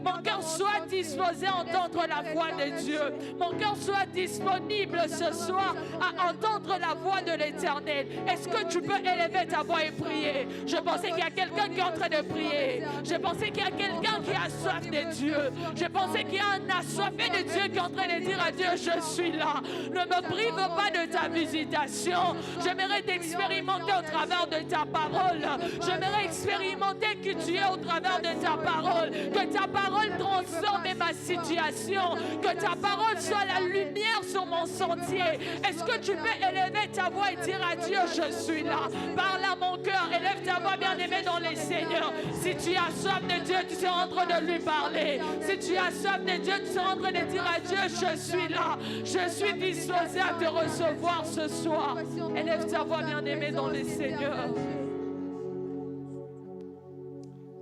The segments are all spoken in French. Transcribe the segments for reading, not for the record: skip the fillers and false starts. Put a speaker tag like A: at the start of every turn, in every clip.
A: Mon cœur soit disposé à entendre la voix de Dieu. Mon cœur soit disponible ce soir à entendre la voix de l'Éternel. Est-ce que tu peux élever ta voix et prier? Je pensais qu'il y a quelqu'un qui est en train de prier. Je pensais qu'il y a quelqu'un qui a soif de Dieu. Je pensais qu'il y a un assoiffé de Dieu qui est en train de dire à Dieu, je suis là. Ne me prive pas de ta visitation. J'aimerais t'expérimenter au travers de ta parole. J'aimerais expérimenter qui tu es au travers de ta parole. Que ta parole transforme ma situation. Que ta parole soit la lumière sur mon sentier. Est-ce que tu peux élever ta voix et dire à Dieu, je suis là. Parle à mon cœur. Élève ta voix, bien-aimé dans les seigneurs. Si tu as soif de Dieu, tu seras en train de lui parler. Si tu as soif de Dieu, tu seras en train de dire à Dieu, je suis là. Je suis disposé à te recevoir ce soir. Élève ta voix, bien-aimé dans les seigneurs.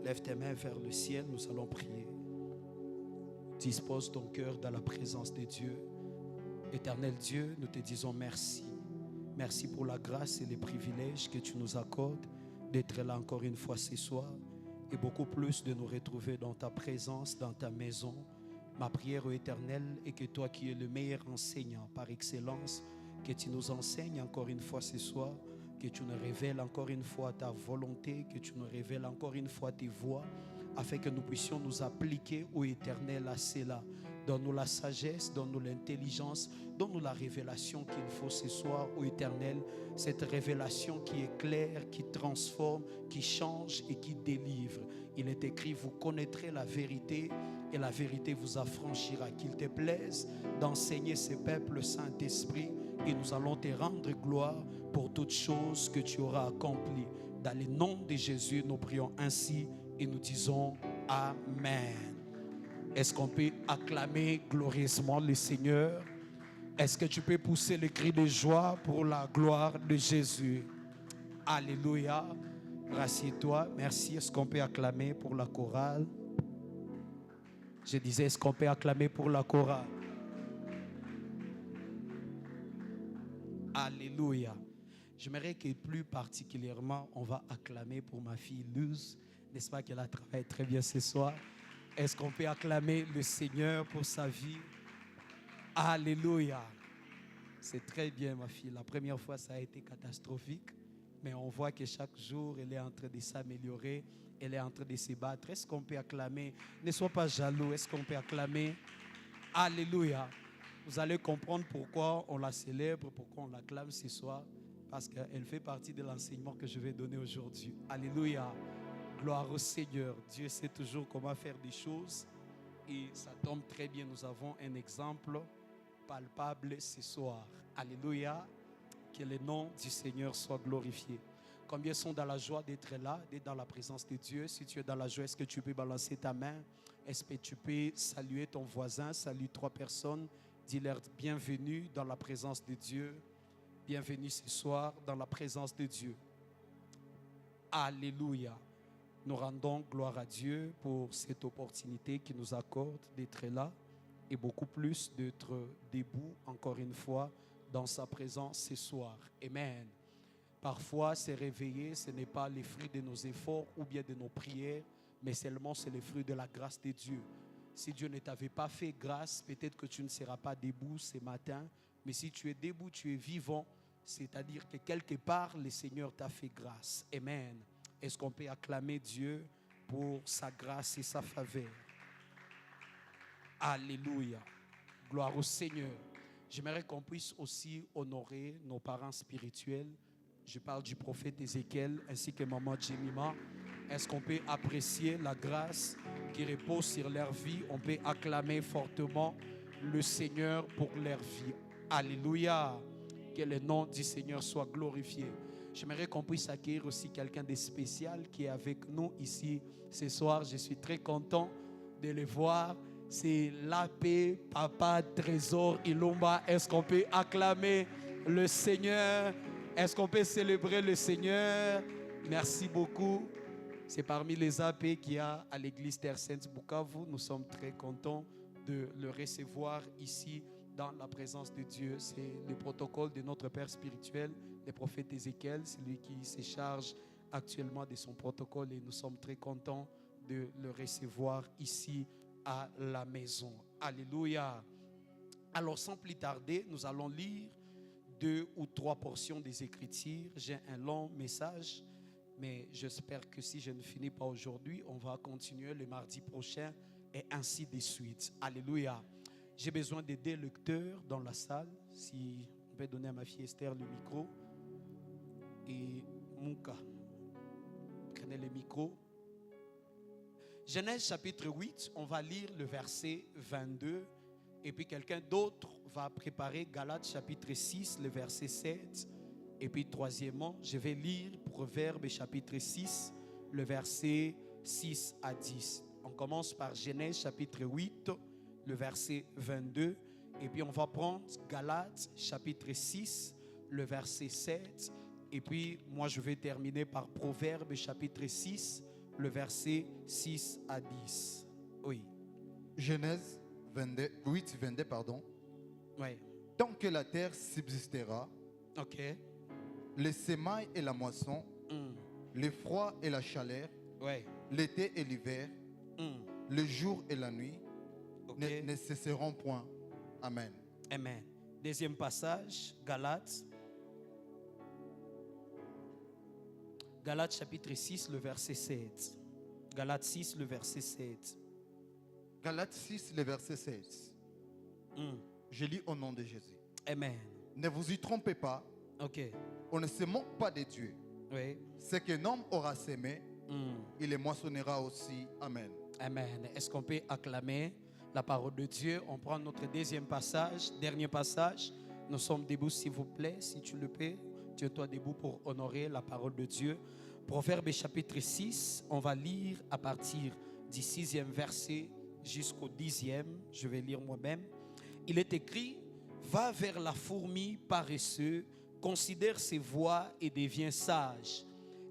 B: Lève tes mains vers le ciel, nous allons prier. Dispose ton cœur dans la présence de Dieu. Éternel Dieu, nous te disons merci. Merci pour la grâce et les privilèges que tu nous accordes d'être là encore une fois ce soir et beaucoup plus de nous retrouver dans ta présence, dans ta maison. Ma prière au Éternel est que toi qui es le meilleur enseignant par excellence, que tu nous enseignes encore une fois ce soir, que tu nous révèles encore une fois ta volonté, que tu nous révèles encore une fois tes voies, afin que nous puissions nous appliquer au Éternel à cela. Donne-nous la sagesse, donne-nous l'intelligence, donne-nous la révélation qu'il faut ce soir au Éternel. Cette révélation qui est claire, qui transforme, qui change et qui délivre. Il est écrit, vous connaîtrez la vérité et la vérité vous affranchira. Qu'il te plaise d'enseigner ce peuple, Saint-Esprit, et nous allons te rendre gloire pour toutes choses que tu auras accomplies. Dans le nom de Jésus, nous prions ainsi et nous disons Amen. Est-ce qu'on peut acclamer glorieusement le Seigneur? Est-ce que tu peux pousser le cri de joie pour la gloire de Jésus? Alléluia. Rassieds-toi. Merci. Est-ce qu'on peut acclamer pour la chorale? Je disais, est-ce qu'on peut acclamer pour la chorale? Alléluia. J'aimerais que plus particulièrement, on va acclamer pour ma fille Luz. N'est-ce pas qu'elle a travaillé très bien ce soir? Est-ce qu'on peut acclamer le Seigneur pour sa vie? Alléluia. C'est très bien, ma fille. La première fois, ça a été catastrophique. Mais on voit que chaque jour, elle est en train de s'améliorer. Elle est en train de se battre. Est-ce qu'on peut acclamer? Ne sois pas jaloux. Est-ce qu'on peut acclamer? Alléluia. Vous allez comprendre pourquoi on la célèbre, pourquoi on l'acclame ce soir. Parce qu'elle fait partie de l'enseignement que je vais donner aujourd'hui. Alléluia. Gloire au Seigneur. Dieu sait toujours comment faire des choses. Et ça tombe très bien. Nous avons un exemple palpable ce soir. Alléluia. Que le nom du Seigneur soit glorifié. Combien sont dans la joie d'être là, d'être dans la présence de Dieu? Si tu es dans la joie, est-ce que tu peux balancer ta main? Est-ce que tu peux saluer ton voisin? Salue 3 personnes. Dis-leur bienvenue dans la présence de Dieu. Bienvenue ce soir dans la présence de Dieu. Alléluia. Nous rendons gloire à Dieu pour cette opportunité qu'il nous accorde d'être là et beaucoup plus d'être debout encore une fois dans sa présence ce soir. Amen. Parfois, se réveiller, ce n'est pas les fruits de nos efforts ou bien de nos prières, mais seulement c'est les fruits de la grâce de Dieu. Si Dieu ne t'avait pas fait grâce, peut-être que tu ne seras pas debout ce matin, mais si tu es debout, tu es vivant, c'est-à-dire que quelque part, le Seigneur t'a fait grâce. Amen. Est-ce qu'on peut acclamer Dieu pour sa grâce et sa faveur? Alléluia. Gloire au Seigneur. J'aimerais qu'on puisse aussi honorer nos parents spirituels. Je parle du prophète Ézéchiel ainsi que maman Jemima. Est-ce qu'on peut apprécier la grâce qui repose sur leur vie? On peut acclamer fortement le Seigneur pour leur vie. Alléluia. Que le nom du Seigneur soit glorifié. J'aimerais qu'on puisse accueillir aussi quelqu'un de spécial qui est avec nous ici ce soir. Je suis très content de le voir. C'est l'AP Papa Trésor Ilomba. Est-ce qu'on peut acclamer le Seigneur? Est-ce qu'on peut célébrer le Seigneur? Merci beaucoup. C'est parmi les AP qu'il y a à l'église Terre Sainte Bukavu. Nous sommes très contents de le recevoir ici dans la présence de Dieu. C'est le protocole de notre Père spirituel, le prophète Ézéchiel. C'est lui qui se charge actuellement de son protocole et nous sommes très contents de le recevoir ici à la maison. Alléluia. Alors sans plus tarder, nous allons lire 2 ou 3 portions des Écritures. J'ai un long message, mais j'espère que si je ne finis pas aujourd'hui, on va continuer le mardi prochain et ainsi de suite. Alléluia. J'ai besoin des deux lecteurs dans la salle. Si on peut donner à ma fille Esther le micro. Et Mouka, prenez le micro. Genèse chapitre 8, on va lire le verset 22. Et puis quelqu'un d'autre va préparer Galates chapitre 6, le verset 7. Et puis troisièmement, je vais lire Proverbes chapitre 6, le verset 6 à 10. On commence par Genèse chapitre 8, le verset 22. Et puis on va prendre Galates chapitre 6, le verset 7. Et puis moi je vais terminer par Proverbes chapitre 6, le verset 6 à 10. Oui.
C: Genèse 8, 22, pardon.
B: Oui.
C: Tant que la terre subsistera,
B: Ok.
C: les semailles et la moisson, le froid et la chaleur,
B: Oui.
C: l'été et l'hiver, le jour et la nuit,
B: Ok.
C: ne cesseront point. Amen.
B: Amen. Deuxième passage, Galates. Galates chapitre 6, le verset 7. Galates 6, le verset 7.
C: Galates 6, le verset 16. Je lis au nom de Jésus.
B: Amen.
C: Ne vous y trompez pas,
B: Ok.
C: on ne se moque pas de Dieu.
B: Oui.
C: Ce qu'un homme aura sémé, il le moissonnera aussi. Amen.
B: Amen. Est-ce qu'on peut acclamer la parole de Dieu? On prend notre deuxième passage, dernier passage. Nous sommes debout, s'il vous plaît, si tu le peux. Tiens-toi debout pour honorer la parole de Dieu. Proverbe chapitre 6, on va lire à partir du 6e verset jusqu'au 10e. Je vais lire moi-même. Il est écrit: va vers la fourmi paresseuse, considère ses voies et devient sage.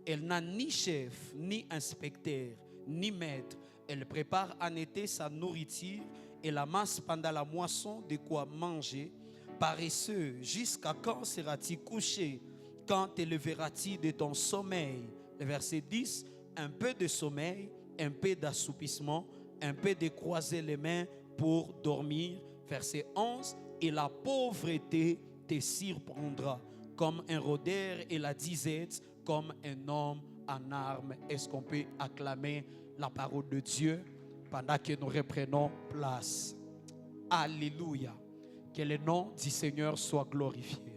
B: Elle n'a ni chef, ni inspecteur, ni maître. Elle prépare en été sa nourriture et la masse pendant la moisson de quoi manger. Paresseux, jusqu'à quand seras-tu couché? Quand te leveras-tu de ton sommeil? Le verset 10, un peu de sommeil, un peu d'assoupissement, un peu de croiser les mains pour dormir. Verset 11, et la pauvreté te surprendra comme un rôdeur et la disette comme un homme en armes. Est-ce qu'on peut acclamer la parole de Dieu pendant que nous reprenons place? Alléluia. Que le nom du Seigneur soit glorifié.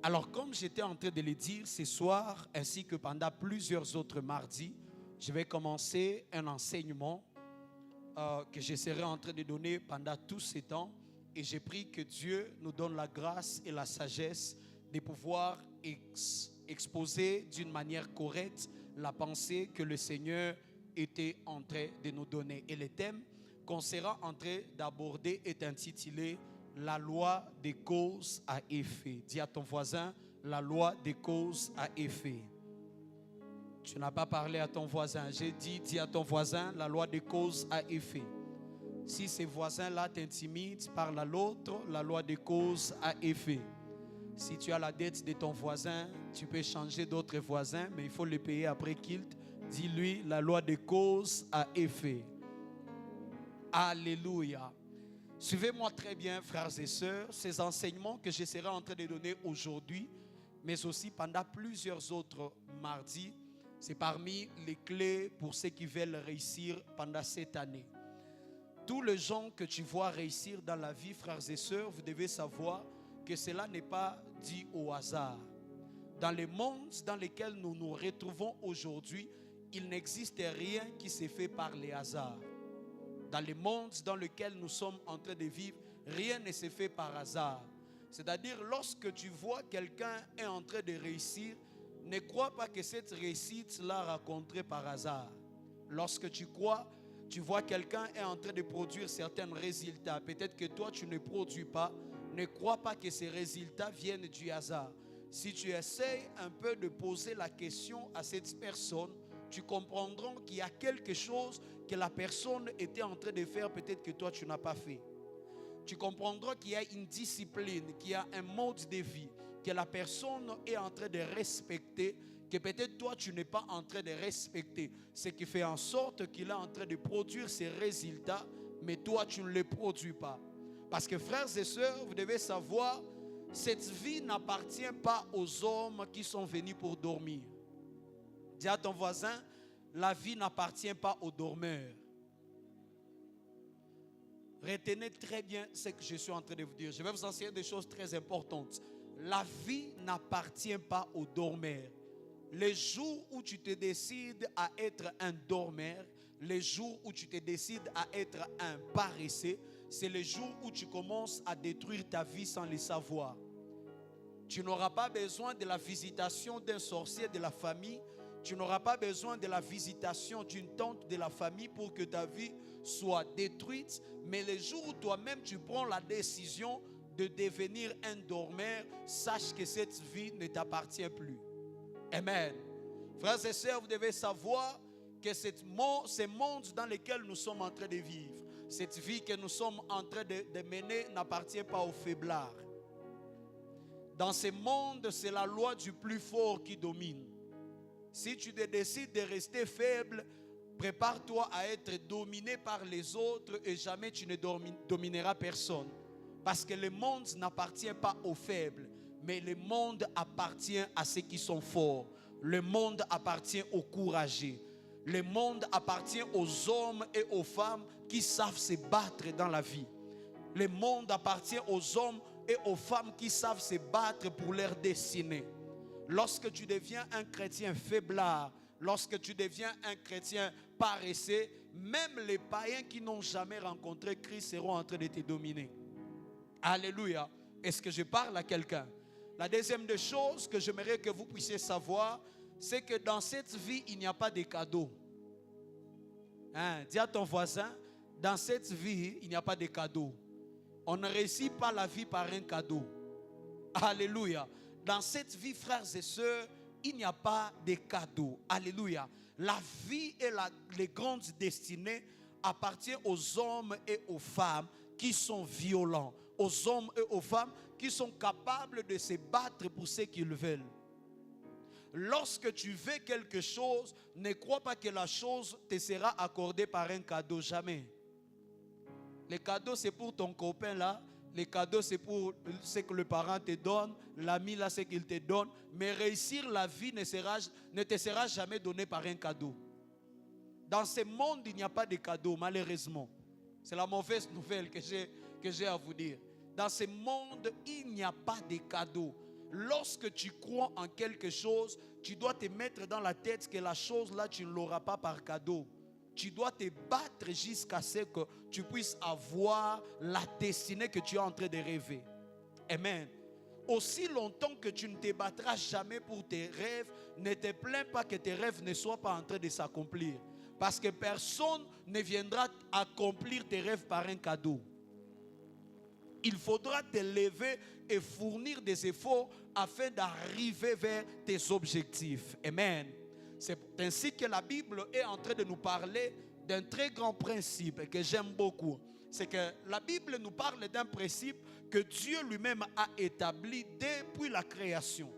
B: Alors, comme j'étais en train de le dire ce soir, ainsi que pendant plusieurs autres mardis, je vais commencer un enseignement que je serai en train de donner pendant tout ce temps. Et j'ai pris que Dieu nous donne la grâce et la sagesse de pouvoir exposer d'une manière correcte la pensée que le Seigneur était en train de nous donner. Et le thème qu'on sera en train d'aborder est intitulé « La loi des causes à effet ». Dis à ton voisin, la loi des causes à effet. Tu n'as pas parlé à ton voisin. J'ai dit, dis à ton voisin, la loi des causes à effet. Si ces voisins-là t'intimident, parle à l'autre, la loi des causes à effet. Si tu as la dette de ton voisin, tu peux changer d'autres voisins, mais il faut le payer après qu'il dis-lui la loi des causes à effet. Alléluia. Suivez-moi très bien, frères et sœurs, ces enseignements que je serai en train de donner aujourd'hui, mais aussi pendant plusieurs autres mardis. C'est parmi les clés pour ceux qui veulent réussir pendant cette année. Tous les gens que tu vois réussir dans la vie, frères et sœurs, vous devez savoir que cela n'est pas dû au hasard. Dans le monde dans lequel nous nous retrouvons aujourd'hui, il n'existe rien qui s'est fait par les hasards. Dans le monde dans lequel nous sommes en train de vivre, rien ne s'est fait par hasard. C'est-à-dire, lorsque tu vois quelqu'un est en train de réussir, ne crois pas que cette réussite l'a rencontrée par hasard. Lorsque tu vois quelqu'un est en train de produire certains résultats, peut-être que toi tu ne produis pas, ne crois pas que ces résultats viennent du hasard. Si tu essaies un peu de poser la question à cette personne, tu comprendras qu'il y a quelque chose que la personne était en train de faire, peut-être que toi tu n'as pas fait. Tu comprendras qu'il y a une discipline, qu'il y a un mode de vie que la personne est en train de respecter, que peut-être toi, tu n'es pas en train de respecter. Ce qui fait en sorte qu'il est en train de produire ses résultats, mais toi, tu ne les produis pas. Parce que frères et sœurs, vous devez savoir, cette vie n'appartient pas aux hommes qui sont venus pour dormir. Dis à ton voisin, la vie n'appartient pas aux dormeurs. Retenez très bien ce que je suis en train de vous dire. Je vais vous enseigner des choses très importantes. La vie n'appartient pas aux dormeurs. Les jours où tu te décides à être un dormeur, les jours où tu te décides à être un paresseux, c'est les jours où tu commences à détruire ta vie sans le savoir. Tu n'auras pas besoin de la visitation d'un sorcier de la famille. Tu n'auras pas besoin de la visitation d'une tante de la famille pour que ta vie soit détruite. Mais les jours où toi-même tu prends la décision de devenir un dormeur, sache que cette vie ne t'appartient plus. Amen. Frères et sœurs, vous devez savoir que ce monde dans lequel nous sommes en train de vivre, cette vie que nous sommes en train de mener n'appartient pas aux faiblards. Dans ce monde, c'est la loi du plus fort qui domine. Si tu décides de rester faible, prépare-toi à être dominé par les autres et jamais tu ne domineras personne. Parce que le monde n'appartient pas aux faibles, mais le monde appartient à ceux qui sont forts. Le monde appartient aux courageux. Le monde appartient aux hommes et aux femmes qui savent se battre dans la vie. Le monde appartient aux hommes et aux femmes qui savent se battre pour leur destinée. Lorsque tu deviens un chrétien faiblard, lorsque tu deviens un chrétien paresseux, même les païens qui n'ont jamais rencontré Christ seront en train de te dominer. Alléluia. Est-ce que je parle à quelqu'un? La deuxième des choses que j'aimerais que vous puissiez savoir, c'est que dans cette vie, il n'y a pas de cadeaux. Dis à ton voisin, dans cette vie, il n'y a pas de cadeaux. On ne réussit pas la vie par un cadeau. Alléluia. Dans cette vie, frères et sœurs, il n'y a pas de cadeaux. Alléluia. La vie et les grandes destinées appartiennent aux hommes et aux femmes qui sont violents. Aux hommes et aux femmes qui sont capables de se battre pour ce qu'ils veulent. Lorsque tu veux quelque chose, ne crois pas que la chose te sera accordée par un cadeau. Jamais. Le cadeau, c'est pour ton copain là. Les cadeaux, c'est pour ce que le parent te donne. L'ami là, c'est qu'il te donne. Mais réussir la vie ne te sera jamais donné par un cadeau. Dans ce monde, il n'y a pas de cadeau, malheureusement. C'est la mauvaise nouvelle que j'ai à vous dire. Dans ce monde, il n'y a pas de cadeau. Lorsque tu crois en quelque chose, tu dois te mettre dans la tête que la chose là, tu ne l'auras pas par cadeau. Tu dois te battre jusqu'à ce que tu puisses avoir la destinée que tu es en train de rêver. Amen. Aussi longtemps que tu ne te battras jamais pour tes rêves, ne te plains pas que tes rêves ne soient pas en train de s'accomplir. Parce que personne ne viendra accomplir tes rêves par un cadeau. Il faudra te lever et fournir des efforts afin d'arriver vers tes objectifs. Amen. C'est ainsi que la Bible est en train de nous parler d'un très grand principe que j'aime beaucoup. C'est que la Bible nous parle d'un principe que Dieu lui-même a établi depuis la création.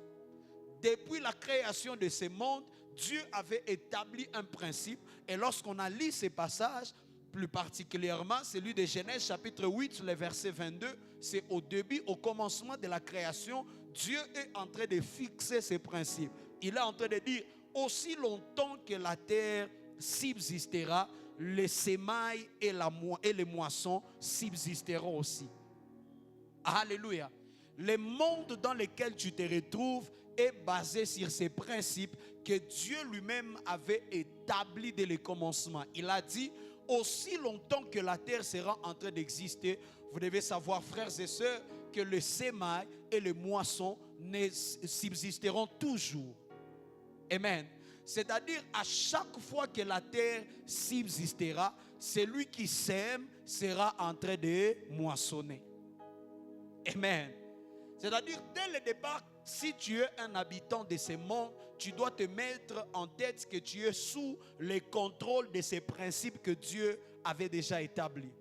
B: Depuis la création de ce monde, Dieu avait établi un principe. Et lorsqu'on a lu ces passages, plus particulièrement celui de Genèse chapitre 8, le verset 22, c'est au début, au commencement de la création, Dieu est en train de fixer ces principes. Il est en train de dire, aussi longtemps que la terre subsistera, les semailles et les moissons subsisteront aussi. Alléluia. Le monde dans lequel tu te retrouves est basé sur ces principes que Dieu lui-même avait établis dès le commencement. Il a dit, aussi longtemps que la terre sera en train d'exister, vous devez savoir, frères et sœurs, que les semailles et les moissons subsisteront toujours. Amen. C'est-à-dire, à chaque fois que la terre subsistera, celui qui sème sera en train de moissonner. Amen. C'est-à-dire, dès le départ, si tu es un habitant de ce monde, tu dois te mettre en tête que tu es sous le contrôle de ces principes que Dieu avait déjà établis.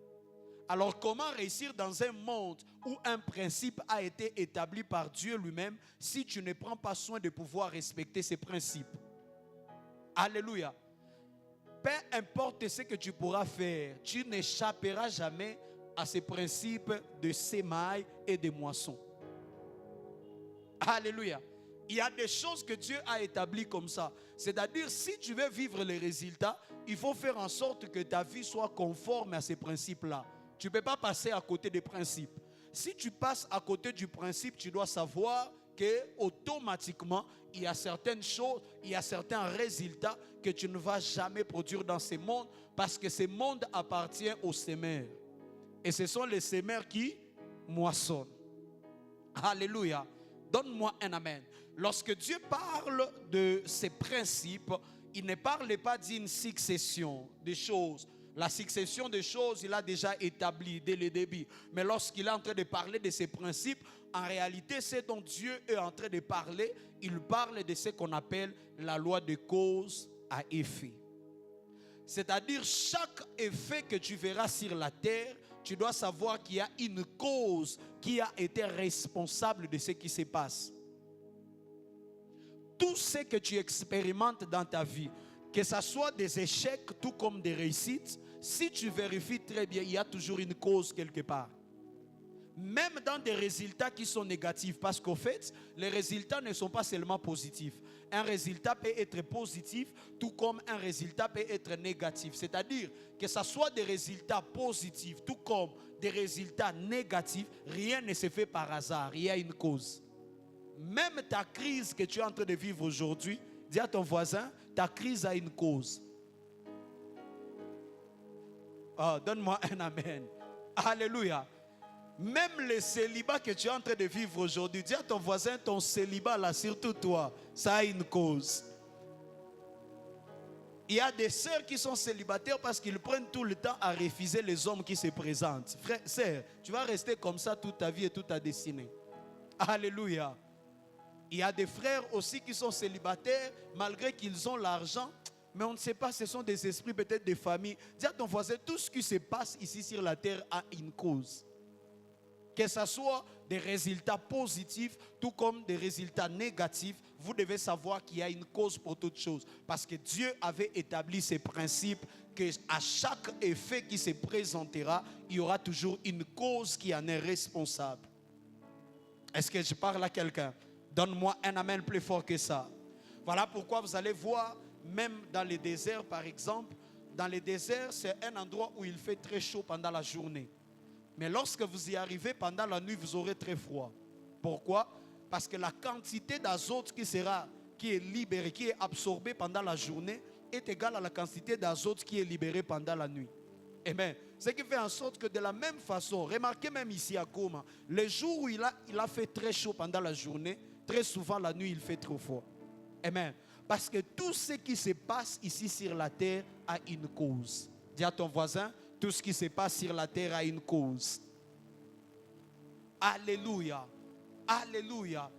B: Alors comment réussir dans un monde où un principe a été établi par Dieu lui-même si tu ne prends pas soin de pouvoir respecter ces principes? Alléluia. Peu importe ce que tu pourras faire, tu n'échapperas jamais à ces principes de sémailles et de moissons. Alléluia. Il y a des choses que Dieu a établies comme ça. C'est-à-dire, si tu veux vivre les résultats, il faut faire en sorte que ta vie soit conforme à ces principes-là. Tu ne peux pas passer à côté des principes. Si tu passes à côté du principe, tu dois savoir que automatiquement, il y a certaines choses, il y a certains résultats que tu ne vas jamais produire dans ce monde parce que ce monde appartient aux semeurs. Et ce sont les semeurs qui moissonnent. Alléluia. Donne-moi un amen. Lorsque Dieu parle de ces principes, il ne parle pas d'une succession de choses. La succession des choses, il a déjà établi dès le début. Mais lorsqu'il est en train de parler de ces principes, en réalité, c'est dont Dieu est en train de parler. Il parle de ce qu'on appelle la loi de cause à effet. C'est-à-dire, chaque effet que tu verras sur la terre, tu dois savoir qu'il y a une cause qui a été responsable de ce qui se passe. Tout ce que tu expérimentes dans ta vie, que ce soit des échecs tout comme des réussites, si tu vérifies très bien, il y a toujours une cause quelque part. Même dans des résultats qui sont négatifs, parce qu'au fait, les résultats ne sont pas seulement positifs. Un résultat peut être positif, tout comme un résultat peut être négatif. C'est-à-dire que ce soit des résultats positifs, tout comme des résultats négatifs, rien ne se fait par hasard, il y a une cause. Même ta crise que tu es en train de vivre aujourd'hui, dis à ton voisin, ta crise a une cause. Oh, donne-moi un amen. Alléluia. Même le célibat que tu es en train de vivre aujourd'hui, dis à ton voisin, ton célibat là, surtout toi, ça a une cause. Il y a des sœurs qui sont célibataires parce qu'ils prennent tout le temps à refuser les hommes qui se présentent. Frère, sœur, tu vas rester comme ça toute ta vie et toute ta destinée. Alléluia. Il y a des frères aussi qui sont célibataires malgré qu'ils ont l'argent. Mais on ne sait pas, ce sont des esprits peut-être des familles. Dis à ton voisin, tout ce qui se passe ici sur la terre a une cause. Que ce soit des résultats positifs, tout comme des résultats négatifs, vous devez savoir qu'il y a une cause pour toutes choses. Parce que Dieu avait établi ces principes qu'à chaque effet qui se présentera, il y aura toujours une cause qui en est responsable. Est-ce que je parle à quelqu'un? Donne-moi un amen plus fort que ça. Voilà pourquoi vous allez voir, même dans les déserts par exemple, dans les déserts, c'est un endroit où il fait très chaud pendant la journée. Mais lorsque vous y arrivez pendant la nuit, vous aurez très froid. Pourquoi? Parce que la quantité d'azote qui est libérée, qui est absorbée pendant la journée, est égale à la quantité d'azote qui est libérée pendant la nuit. Amen. Ce qui fait en sorte que de la même façon, remarquez même ici à Goma, les jours où il a fait très chaud pendant la journée, très souvent la nuit il fait trop froid. Amen. Parce que tout ce qui se passe ici sur la terre a une cause. Dis à ton voisin, tout ce qui se passe sur la terre a une cause. Alléluia. Alléluia.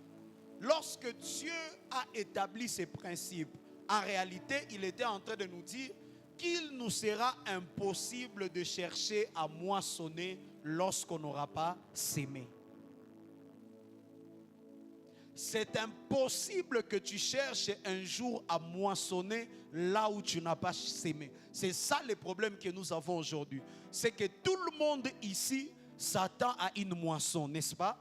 B: Lorsque Dieu a établi ces principes, en réalité, il était en train de nous dire qu'il nous sera impossible de chercher à moissonner lorsqu'on n'aura pas sémé. C'est impossible que tu cherches un jour à moissonner là où tu n'as pas sémé. C'est ça le problème que nous avons aujourd'hui. C'est que tout le monde ici s'attend à une moisson, n'est-ce pas?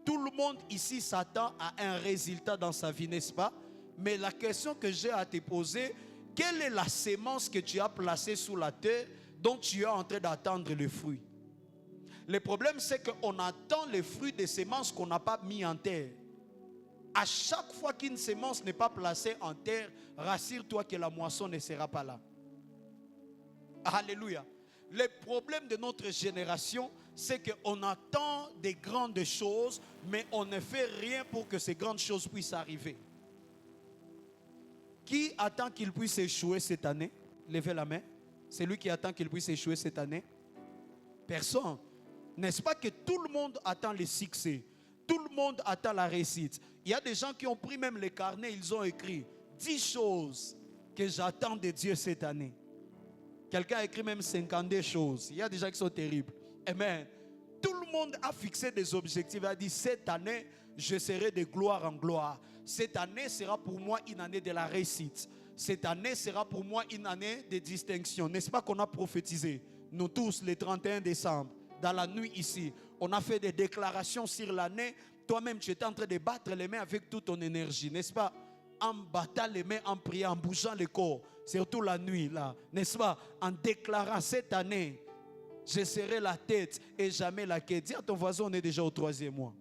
B: Tout le monde ici s'attend à un résultat dans sa vie, n'est-ce pas? Mais la question que j'ai à te poser, quelle est la sémence que tu as placée sous la terre dont tu es en train d'attendre le fruit? Le problème, c'est qu'on attend le fruit des semences qu'on n'a pas mis en terre. À chaque fois qu'une sémence n'est pas placée en terre, rassure-toi que la moisson ne sera pas là. Alléluia. Le problème de notre génération, c'est qu'on attend des grandes choses, mais on ne fait rien pour que ces grandes choses puissent arriver. Qui attend qu'il puisse échouer cette année? Levez la main. C'est lui qui attend qu'il puisse échouer cette année? Personne. N'est-ce pas que tout le monde attend le succès? Tout le monde attend la réussite. Il y a des gens qui ont pris même les carnets, ils ont écrit 10 choses que j'attends de Dieu cette année. Quelqu'un a écrit même 52 choses. Il y a des gens qui sont terribles. Amen. Tout le monde a fixé des objectifs. Il a dit, cette année, je serai de gloire en gloire. Cette année sera pour moi une année de la réussite. Cette année sera pour moi une année de distinction. N'est-ce pas qu'on a prophétisé? Nous tous, le 31 décembre, dans la nuit ici, on a fait des déclarations sur l'année. Toi-même, tu étais en train de battre les mains avec toute ton énergie, n'est-ce pas? En battant les mains, en priant, en bougeant le corps. Surtout la nuit, là, n'est-ce pas? En déclarant cette année, je serai la tête et jamais la queue. Dis à ton voisin, on est déjà au 3e mois.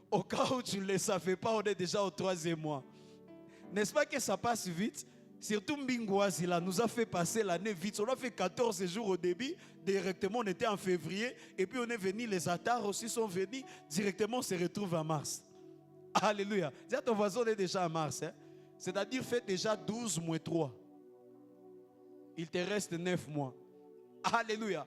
B: Au cas où tu ne le savais pas, on est déjà au 3e mois. N'est-ce pas que ça passe vite? Surtout Mbingwazi là, nous a fait passer l'année vite. On a fait 14 jours au début. Directement, on était en février. Et puis on est venu, les Atars aussi sont venus. Directement, on se retrouve en mars. Alléluia. Dis à ton voisin, on est déjà en mars. Hein? C'est-à-dire, fais déjà 12 moins 3. Il te reste 9 mois. Alléluia.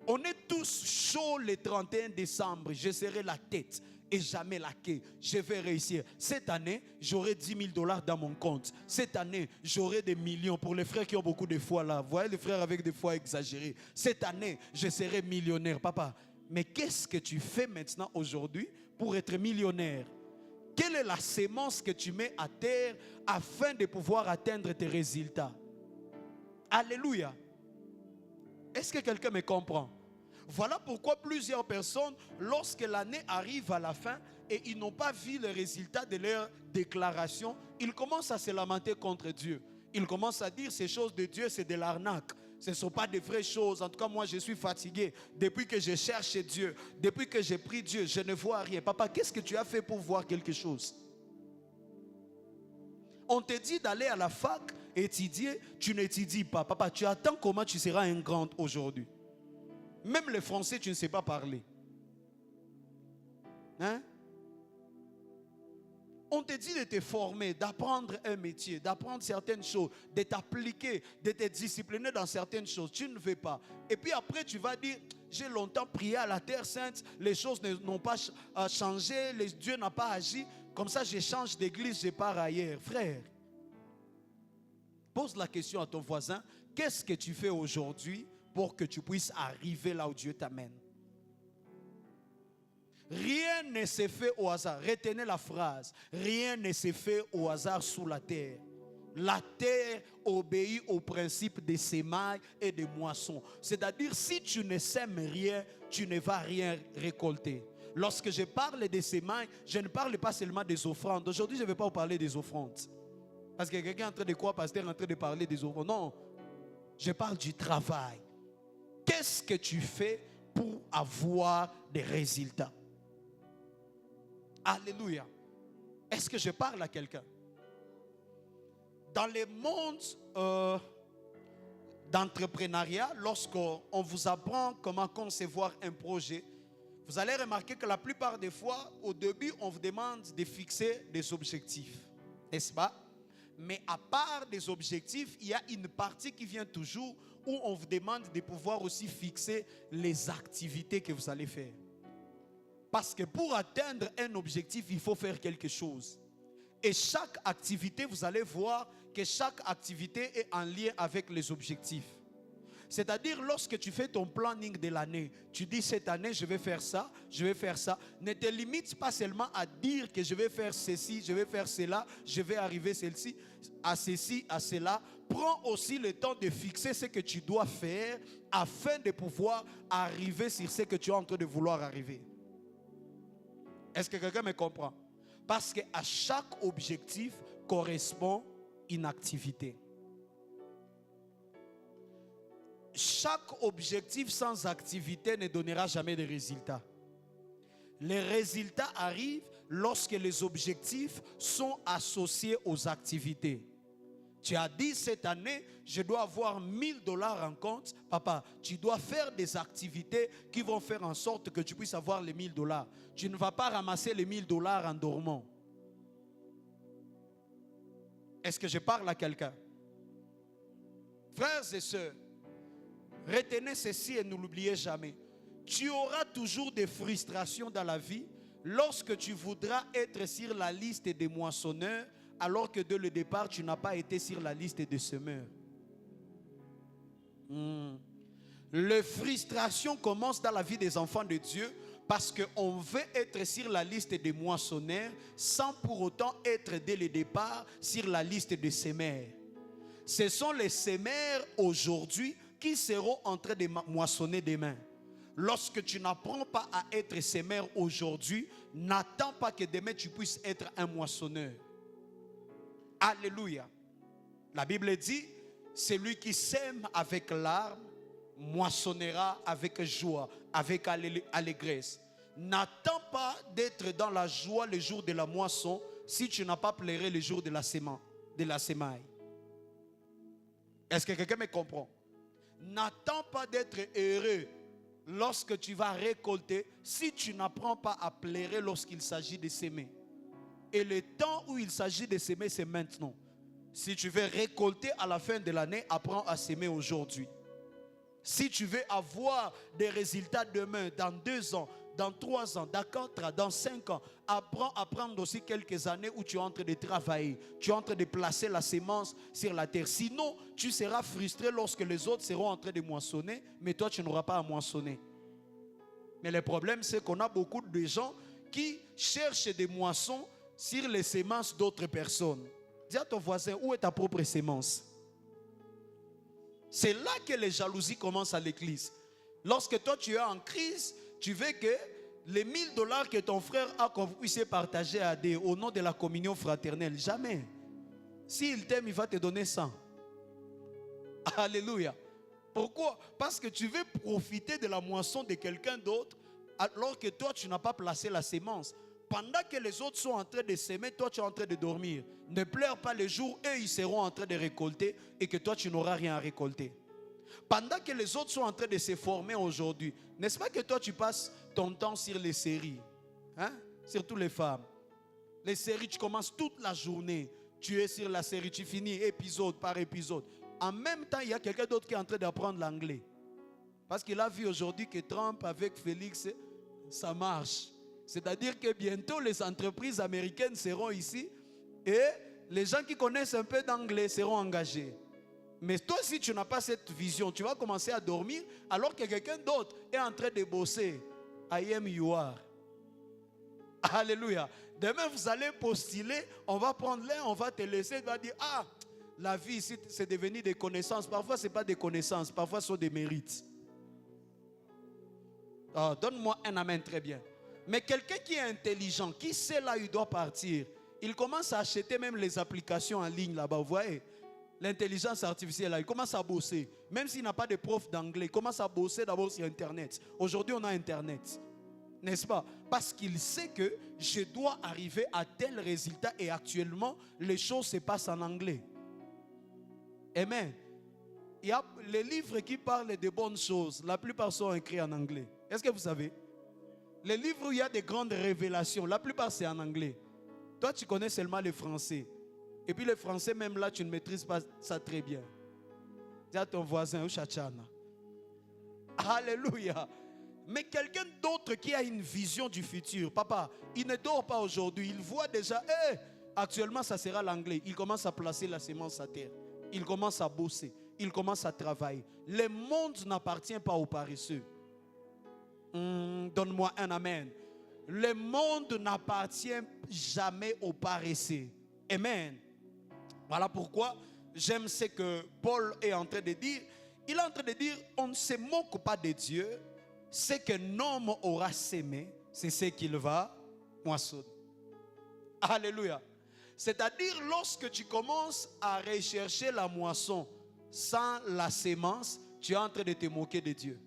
B: On est tous chauds le 31 décembre. Je serai la tête et jamais la queue. Je vais réussir. Cette année, j'aurai 10 000 $ dans mon compte. Cette année, j'aurai des millions. Pour les frères qui ont beaucoup de foi là. Vous voyez les frères avec des foi exagérées. Cette année, je serai millionnaire. Papa, mais qu'est-ce que tu fais maintenant aujourd'hui pour être millionnaire? Quelle est la sémence que tu mets à terre afin de pouvoir atteindre tes résultats? Alléluia. Est-ce que quelqu'un me comprend? Voilà pourquoi plusieurs personnes, lorsque l'année arrive à la fin et ils n'ont pas vu le résultat de leur déclaration, ils commencent à se lamenter contre Dieu. Ils commencent à dire ces choses de Dieu, c'est de l'arnaque. Ce ne sont pas de vraies choses. En tout cas, moi, je suis fatigué. Depuis que je cherche Dieu, depuis que j'ai pris Dieu, je ne vois rien. Papa, qu'est-ce que tu as fait pour voir quelque chose? On te dit d'aller à la fac, étudier, tu n'étudies pas. Papa, tu attends comment tu seras un grand aujourd'hui. Même le français, tu ne sais pas parler. Hein? On te dit de te former, d'apprendre un métier, d'apprendre certaines choses, de t'appliquer, de te discipliner dans certaines choses. Tu ne veux pas. Et puis après, tu vas dire, j'ai longtemps prié à la Terre Sainte, les choses n'ont pas changé, Dieu n'a pas agi. Comme ça, je change d'église, je pars ailleurs. Frère, pose la question à ton voisin, qu'est-ce que tu fais aujourd'hui pour que tu puisses arriver là où Dieu t'amène? Rien ne se fait au hasard. Retenez la phrase. Rien ne se fait au hasard sous la terre. La terre obéit au principe des semailles et des moissons. C'est-à-dire, si tu ne sèmes rien, tu ne vas rien récolter. Lorsque je parle des semailles, je ne parle pas seulement des offrandes. Aujourd'hui, je ne vais pas vous parler des offrandes. Parce que quelqu'un est en train de croire, pasteur est en train de parler des offrandes. Non, je parle du travail. Qu'est-ce que tu fais pour avoir des résultats? Alléluia. Est-ce que je parle à quelqu'un? Dans les mondes d'entrepreneuriat, lorsqu'on vous apprend comment concevoir un projet, vous allez remarquer que la plupart des fois, au début, on vous demande de fixer des objectifs. N'est-ce pas? Mais à part des objectifs, il y a une partie qui vient toujours où on vous demande de pouvoir aussi fixer les activités que vous allez faire. Parce que pour atteindre un objectif, il faut faire quelque chose. Et chaque activité, vous allez voir que chaque activité est en lien avec les objectifs. C'est-à-dire, lorsque tu fais ton planning de l'année, tu dis cette année, je vais faire ça, je vais faire ça. Ne te limite pas seulement à dire que je vais faire ceci, je vais faire cela, je vais arriver à ceci, à cela. Prends aussi le temps de fixer ce que tu dois faire afin de pouvoir arriver sur ce que tu es en train de vouloir arriver. Est-ce que quelqu'un me comprend? Parce qu'à chaque objectif correspond une activité. Chaque objectif sans activité ne donnera jamais de résultats. Les résultats arrivent lorsque les objectifs sont associés aux activités. Tu as dit cette année, je dois avoir 1 000 $ en compte. Papa, tu dois faire des activités qui vont faire en sorte que tu puisses avoir les 1 000 $. Tu ne vas pas ramasser les 1 000 $ en dormant. Est-ce que je parle à quelqu'un? Frères et sœurs, retenez ceci et ne l'oubliez jamais. Tu auras toujours des frustrations dans la vie lorsque tu voudras être sur la liste des moissonneurs alors que dès le départ, tu n'as pas été sur la liste des semeurs. Les frustrations commencent dans la vie des enfants de Dieu parce qu'on veut être sur la liste des moissonneurs sans pour autant être dès le départ sur la liste des sémères. Ce sont les sémères aujourd'hui qui seront en train de moissonner demain. Lorsque tu n'apprends pas à être sémère aujourd'hui, n'attends pas que demain tu puisses être un moissonneur. Alléluia. La Bible dit, celui qui sème avec larmes moissonnera avec joie, avec allégresse. N'attends pas d'être dans la joie le jour de la moisson si tu n'as pas pleuré le jour de la semaille. Est-ce que quelqu'un me comprend? N'attends pas d'être heureux lorsque tu vas récolter si tu n'apprends pas à pleurer lorsqu'il s'agit de s'aimer. Et le temps où il s'agit de s'aimer, c'est maintenant. Si tu veux récolter à la fin de l'année, apprends à s'aimer aujourd'hui. Si tu veux avoir des résultats demain, dans 2 ans, dans 3 ans, dans 4 ans, dans 5 ans, apprends à prendre aussi quelques années où tu es en train de travailler. Tu es en train de placer la semence sur la terre. Sinon, tu seras frustré lorsque les autres seront en train de moissonner, mais toi, tu n'auras pas à moissonner. Mais le problème, c'est qu'on a beaucoup de gens qui cherchent des moissons sur les semences d'autres personnes. Dis à ton voisin, où est ta propre semence? C'est là que les jalousies commencent à l'église. Lorsque toi tu es en crise, tu veux que les $1000 que ton frère a, qu'on puisse partager à Dieu au nom de la communion fraternelle. Jamais. S'il t'aime, il va te donner 100. Alléluia. Pourquoi? Parce que tu veux profiter de la moisson de quelqu'un d'autre alors que toi tu n'as pas placé la sémence. Pendant que les autres sont en train de s'aimer, toi tu es en train de dormir. Ne pleure pas le jour, eux ils seront en train de récolter et que toi tu n'auras rien à récolter. Pendant que les autres sont en train de se former aujourd'hui, n'est-ce pas que toi tu passes ton temps sur les séries, hein? Surtout les femmes. Les séries, tu commences toute la journée, tu es sur la série, tu finis épisode par épisode. En même temps, il y a quelqu'un d'autre qui est en train d'apprendre l'anglais. Parce qu'il a vu aujourd'hui que Trump avec Félix, ça marche. C'est-à-dire que bientôt les entreprises américaines seront ici et les gens qui connaissent un peu d'anglais seront engagés. Mais toi, si tu n'as pas cette vision, tu vas commencer à dormir alors que quelqu'un d'autre est en train de bosser. I am you are. Alléluia. Demain, vous allez postuler, on va prendre l'un, on va te laisser, tu vas dire, ah, la vie ici, c'est devenu des connaissances. Parfois, ce n'est pas des connaissances, parfois, ce sont des mérites. Oh, donne-moi un amen très bien. Mais quelqu'un qui est intelligent, qui sait là où il doit partir, il commence à acheter même les applications en ligne là-bas, vous voyez. L'intelligence artificielle là, il commence à bosser. Même s'il n'a pas de prof d'anglais, il commence à bosser d'abord sur Internet. Aujourd'hui, on a Internet. N'est-ce pas? Parce qu'il sait que je dois arriver à tel résultat et actuellement, les choses se passent en anglais. Amen. Il y a les livres qui parlent de bonnes choses, la plupart sont écrits en anglais. Est-ce que vous savez? Les livres où il y a des grandes révélations, la plupart c'est en anglais. Toi, tu connais seulement le français. Et puis le français, même là, tu ne maîtrises pas ça très bien. Dis à ton voisin, ou chachana. Alléluia. Mais quelqu'un d'autre qui a une vision du futur, papa, il ne dort pas aujourd'hui. Il voit déjà, actuellement, ça sera l'anglais. Il commence à placer la semence à terre. Il commence à bosser. Il commence à travailler. Le monde n'appartient pas aux paresseux. Donne-moi un amen. Le monde n'appartient jamais aux paresseux. Amen. Voilà pourquoi j'aime ce que Paul est en train de dire. Il est en train de dire, on ne se moque pas de Dieu. Ce qu'un homme aura sémé, c'est ce qu'il va moissonner. Alléluia. C'est-à-dire, lorsque tu commences à rechercher la moisson sans la sémence, tu es en train de te moquer de Dieu.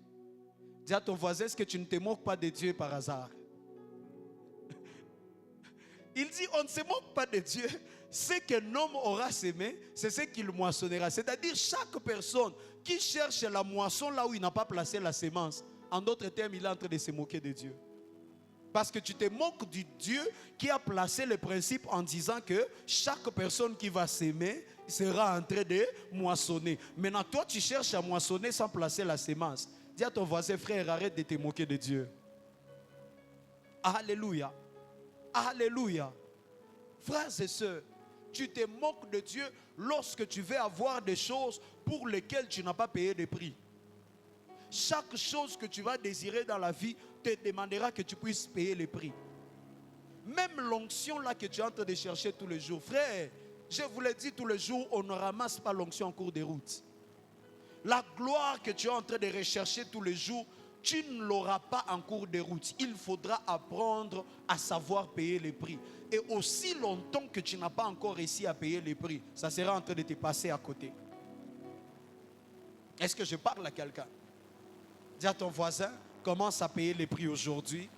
B: Dis à ton voisin, est-ce que tu ne te moques pas de Dieu par hasard? Il dit, on ne se moque pas de Dieu. Ce qu'un homme aura sémé, c'est ce qu'il moissonnera. C'est-à-dire, chaque personne qui cherche la moisson là où il n'a pas placé la sémence, en d'autres termes, il est en train de se moquer de Dieu. Parce que tu te moques du Dieu qui a placé le principe en disant que chaque personne qui va s'aimer sera en train de moissonner. Maintenant, toi, tu cherches à moissonner sans placer la sémence. Dis à ton voisin, frère, arrête de te moquer de Dieu. Alléluia. Alléluia. Frères et sœurs, tu te moques de Dieu lorsque tu veux avoir des choses pour lesquelles tu n'as pas payé de prix. chaque chose que tu vas désirer dans la vie te demandera que tu puisses payer le prix. Même l'onction là que tu es en train de chercher tous les jours. Frère, je vous l'ai dit tous les jours, on ne ramasse pas l'onction en cours de route. La gloire que tu es en train de rechercher tous les jours, tu ne l'auras pas en cours de route. Il faudra apprendre à savoir payer les prix. Et aussi longtemps que tu n'as pas encore réussi à payer les prix, ça sera en train de te passer à côté. Est-ce que je parle à quelqu'un? Dis à ton voisin, commence à payer les prix aujourd'hui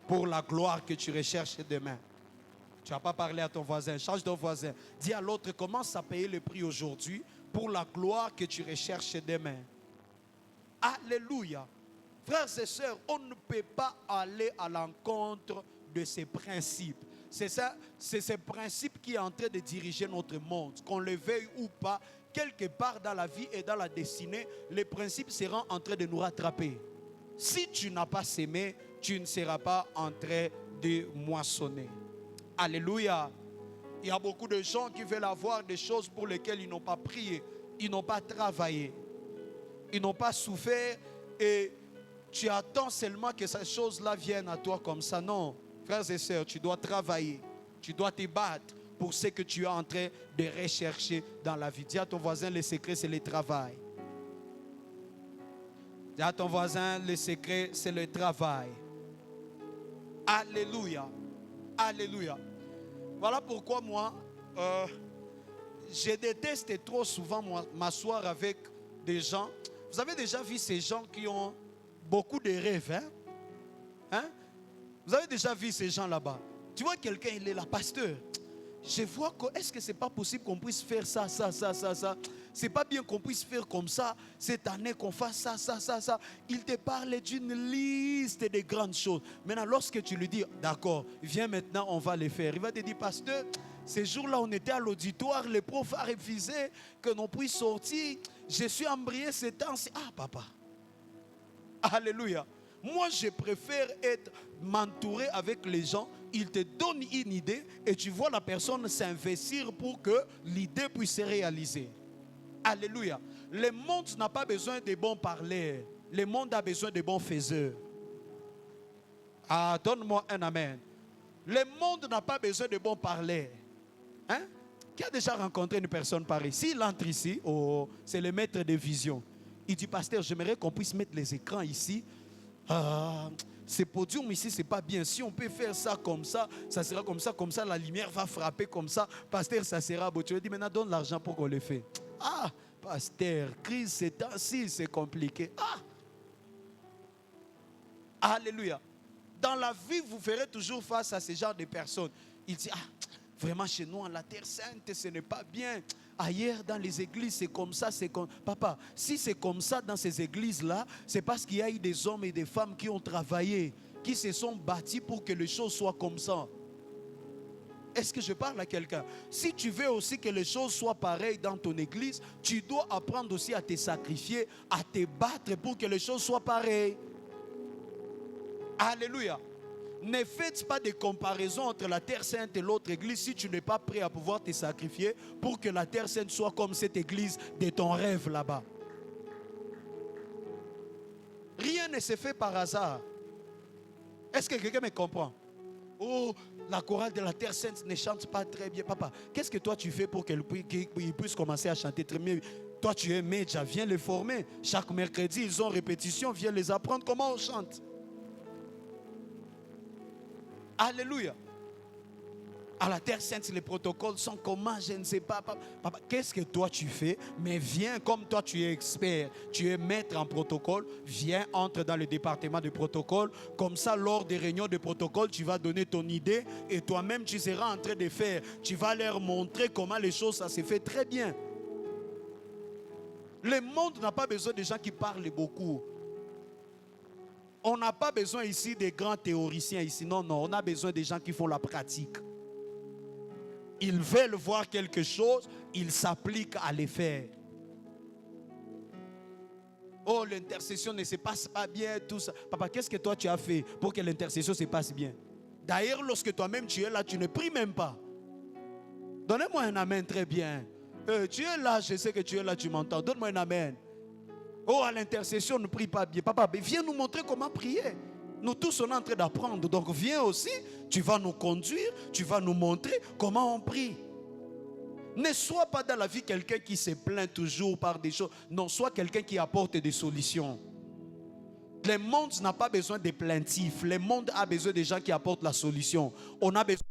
B: pour la gloire que tu recherches demain. Tu n'as pas parlé à ton voisin, change ton voisin. Dis à l'autre, commence à payer le prix aujourd'hui pour la gloire que tu recherches demain. Alléluia. Frères et sœurs, on ne peut pas aller à l'encontre de ces principes. C'est ces principes qui est en train de diriger notre monde. Qu'on le veuille ou pas, quelque part dans la vie et dans la destinée, les principes seront en train de nous rattraper. Si tu n'as pas sémé, tu ne seras pas en train de moissonner. Alléluia. Il y a beaucoup de gens qui veulent avoir des choses pour lesquelles ils n'ont pas prié, ils n'ont pas travaillé, ils n'ont pas souffert et tu attends seulement que ces choses-là viennent à toi comme ça. Non, frères et sœurs, tu dois travailler, tu dois te battre pour ce que tu es en train de rechercher dans la vie. Dis à ton voisin, le secret c'est le travail. Dis à ton voisin, le secret c'est le travail. Alléluia. Alléluia. Voilà pourquoi moi, je déteste trop souvent m'asseoir avec des gens. Vous avez déjà vu ces gens qui ont beaucoup de rêves, hein? Vous avez déjà vu ces gens là-bas? Tu vois quelqu'un, il est là, pasteur. Je vois que, est-ce que c'est pas possible qu'on puisse faire ça. C'est pas bien qu'on puisse faire comme ça, cette année qu'on fasse ça. Il te parle d'une liste de grandes choses. Maintenant, lorsque tu lui dis, d'accord, viens maintenant, on va les faire. Il va te dire, pasteur, ces jours-là, on était à l'auditoire, les profs a refusé que l'on puisse sortir. Je suis embrayé ces temps-ci. Ah, papa. Alléluia. Moi, je préfère m'entourer avec les gens. Ils te donnent une idée et tu vois la personne s'investir pour que l'idée puisse se réaliser. Alléluia. Le monde n'a pas besoin de bons parleurs. Le monde a besoin de bons faiseurs. Ah, donne-moi un amen. Le monde n'a pas besoin de bons parleurs. Hein? Qui a déjà rencontré une personne pareille? S'il entre ici, oh, c'est le maître de vision. Il dit, pasteur, j'aimerais qu'on puisse mettre les écrans ici. Ce podium ici, c'est pas bien. Si on peut faire ça ça sera comme ça, la lumière va frapper comme ça. Pasteur, ça sera beau. Tu lui dis, maintenant, donne l'argent pour qu'on le fait. Ah, pasteur, crise, c'est compliqué. Ah, alléluia. Dans la vie, vous ferez toujours face à ce genre de personnes. Il dit, ah, vraiment chez nous, en la terre sainte, ce n'est pas bien. Ailleurs, dans les églises, c'est comme ça, c'est comme... Papa, si c'est comme ça dans ces églises-là, c'est parce qu'il y a eu des hommes et des femmes qui ont travaillé, qui se sont bâtis pour que les choses soient comme ça. Est-ce que je parle à quelqu'un? Si tu veux aussi que les choses soient pareilles dans ton église, tu dois apprendre aussi à te sacrifier, à te battre pour que les choses soient pareilles. Alléluia. Ne faites pas de comparaison entre la terre sainte et l'autre église si tu n'es pas prêt à pouvoir te sacrifier pour que la terre sainte soit comme cette église de ton rêve là-bas. Rien ne se fait par hasard. Est-ce que quelqu'un me comprend? Oh, la chorale de la terre sainte ne chante pas très bien. Papa, qu'est-ce que toi tu fais pour qu'ils puissent commencer à chanter très bien? Toi tu es média, viens les former. Chaque mercredi ils ont répétition, viens les apprendre comment on chante. Alléluia. À la terre sainte, les protocoles sont comment, je ne sais pas. Papa, qu'est-ce que toi tu fais? Mais viens, comme toi tu es expert, tu es maître en protocole, viens, entre dans le département de protocole. Comme ça, lors des réunions de protocole, tu vas donner ton idée et toi-même tu seras en train de faire. Tu vas leur montrer comment les choses, ça se fait très bien. Le monde n'a pas besoin de gens qui parlent beaucoup. On n'a pas besoin ici des grands théoriciens ici. Non, on a besoin des gens qui font la pratique. Ils veulent voir quelque chose, ils s'appliquent à les faire. Oh, l'intercession ne se passe pas bien, tout ça. Papa, qu'est-ce que toi tu as fait pour que l'intercession se passe bien? D'ailleurs, lorsque toi-même tu es là, tu ne pries même pas. Donnez-moi un amen très bien. Tu es là, je sais que tu es là, tu m'entends. Donne-moi un amen. Oh, à l'intercession, ne prie pas bien. Papa, viens nous montrer comment prier. Nous tous, on est en train d'apprendre. Donc, viens aussi, tu vas nous conduire, tu vas nous montrer comment on prie. Ne sois pas dans la vie quelqu'un qui se plaint toujours par des choses. Non, sois quelqu'un qui apporte des solutions. Le monde n'a pas besoin de plaintifs. Le monde a besoin de gens qui apportent la solution. On a besoin.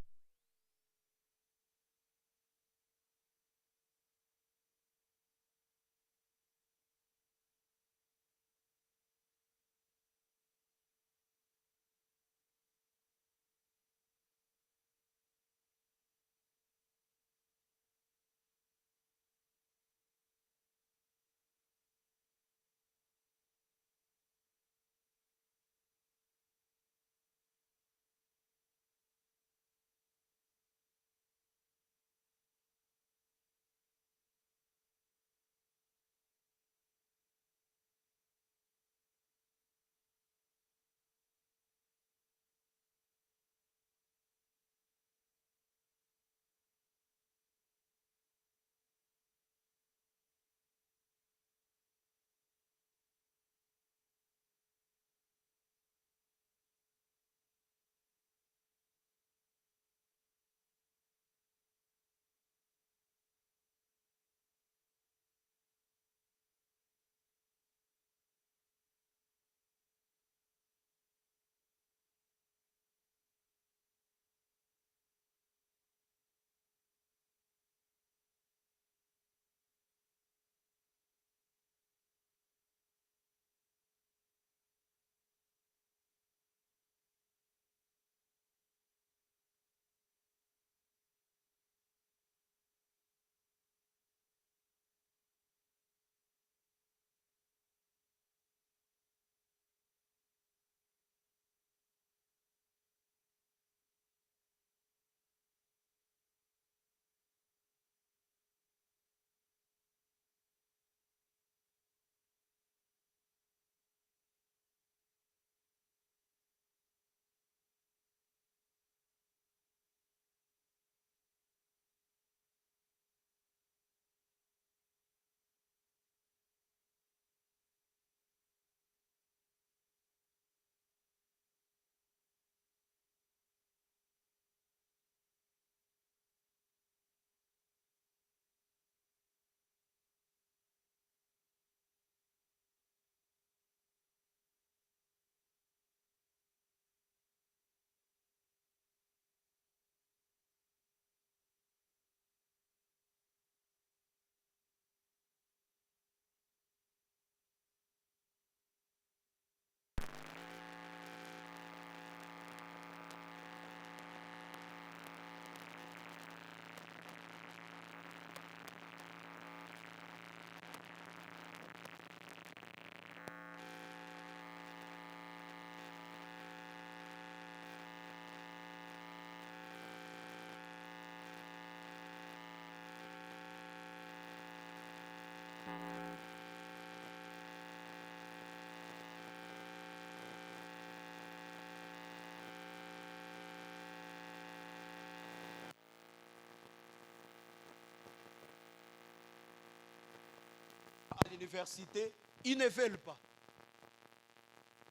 B: À l'université, ils ne veulent pas.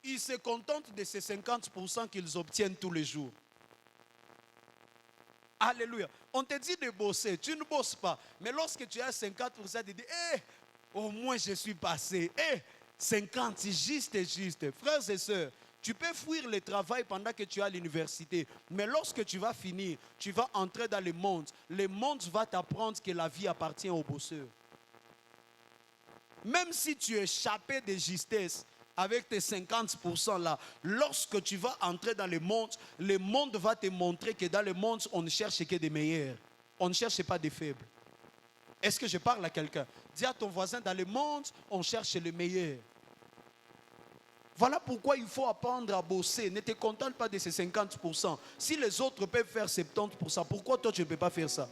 B: Ils se contentent de ces 50% qu'ils obtiennent tous les jours. Alléluia. On te dit de bosser, tu ne bosses pas. Mais lorsque tu as 50%, tu dis, au moins je suis passé. 50, c'est juste et juste. Frères et sœurs, tu peux fuir le travail pendant que tu es à l'université. Mais lorsque tu vas finir, tu vas entrer dans le monde. Le monde va t'apprendre que la vie appartient aux bosseurs. Même si tu es échappé de justesse avec tes 50% là, lorsque tu vas entrer dans le monde va te montrer que dans le monde, on ne cherche que des meilleurs. On ne cherche pas des faibles. Est-ce que je parle à quelqu'un? Dis à ton voisin, dans le monde, on cherche le meilleur. Voilà pourquoi il faut apprendre à bosser. Ne te contente pas de ces 50%. Si les autres peuvent faire 70%, pourquoi toi tu ne peux pas faire ça?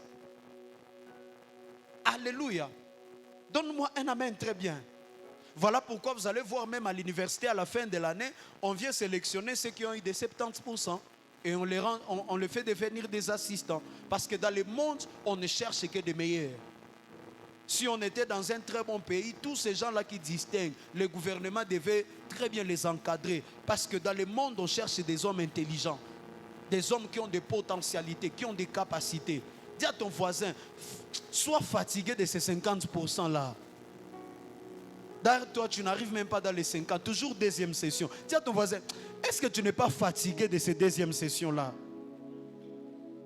B: Alléluia. Donne-moi un amen très bien. Voilà pourquoi vous allez voir même à l'université, à la fin de l'année, on vient sélectionner ceux qui ont eu des 70% et on les fait devenir des assistants. Parce que dans le monde, on ne cherche que des meilleurs. Si on était dans un très bon pays, tous ces gens-là qui distinguent, le gouvernement devait très bien les encadrer. Parce que dans le monde, on cherche des hommes intelligents. Des hommes qui ont des potentialités, qui ont des capacités. Dis à ton voisin, sois fatigué de ces 50%-là. D'ailleurs, toi, tu n'arrives même pas dans les 50, toujours deuxième session. Dis à ton voisin, est-ce que tu n'es pas fatigué de ces deuxièmes sessions-là?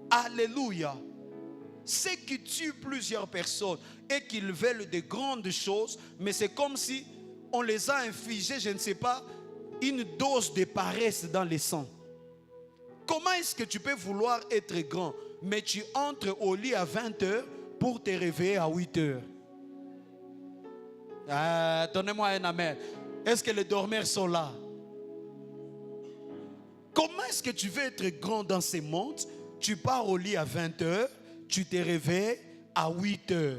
B: Alléluia. C'est qui tue plusieurs personnes et qu'ils veulent de grandes choses, mais c'est comme si on les a infligés, je ne sais pas, une dose de paresse dans le sang. Comment est-ce que tu peux vouloir être grand, mais tu entres au lit à 20h pour te réveiller à 8h? Donnez-moi un amen. Est-ce que les dormeurs sont là? Comment est-ce que tu veux être grand dans ce monde? Tu pars au lit à 20h, tu te réveilles à 8h.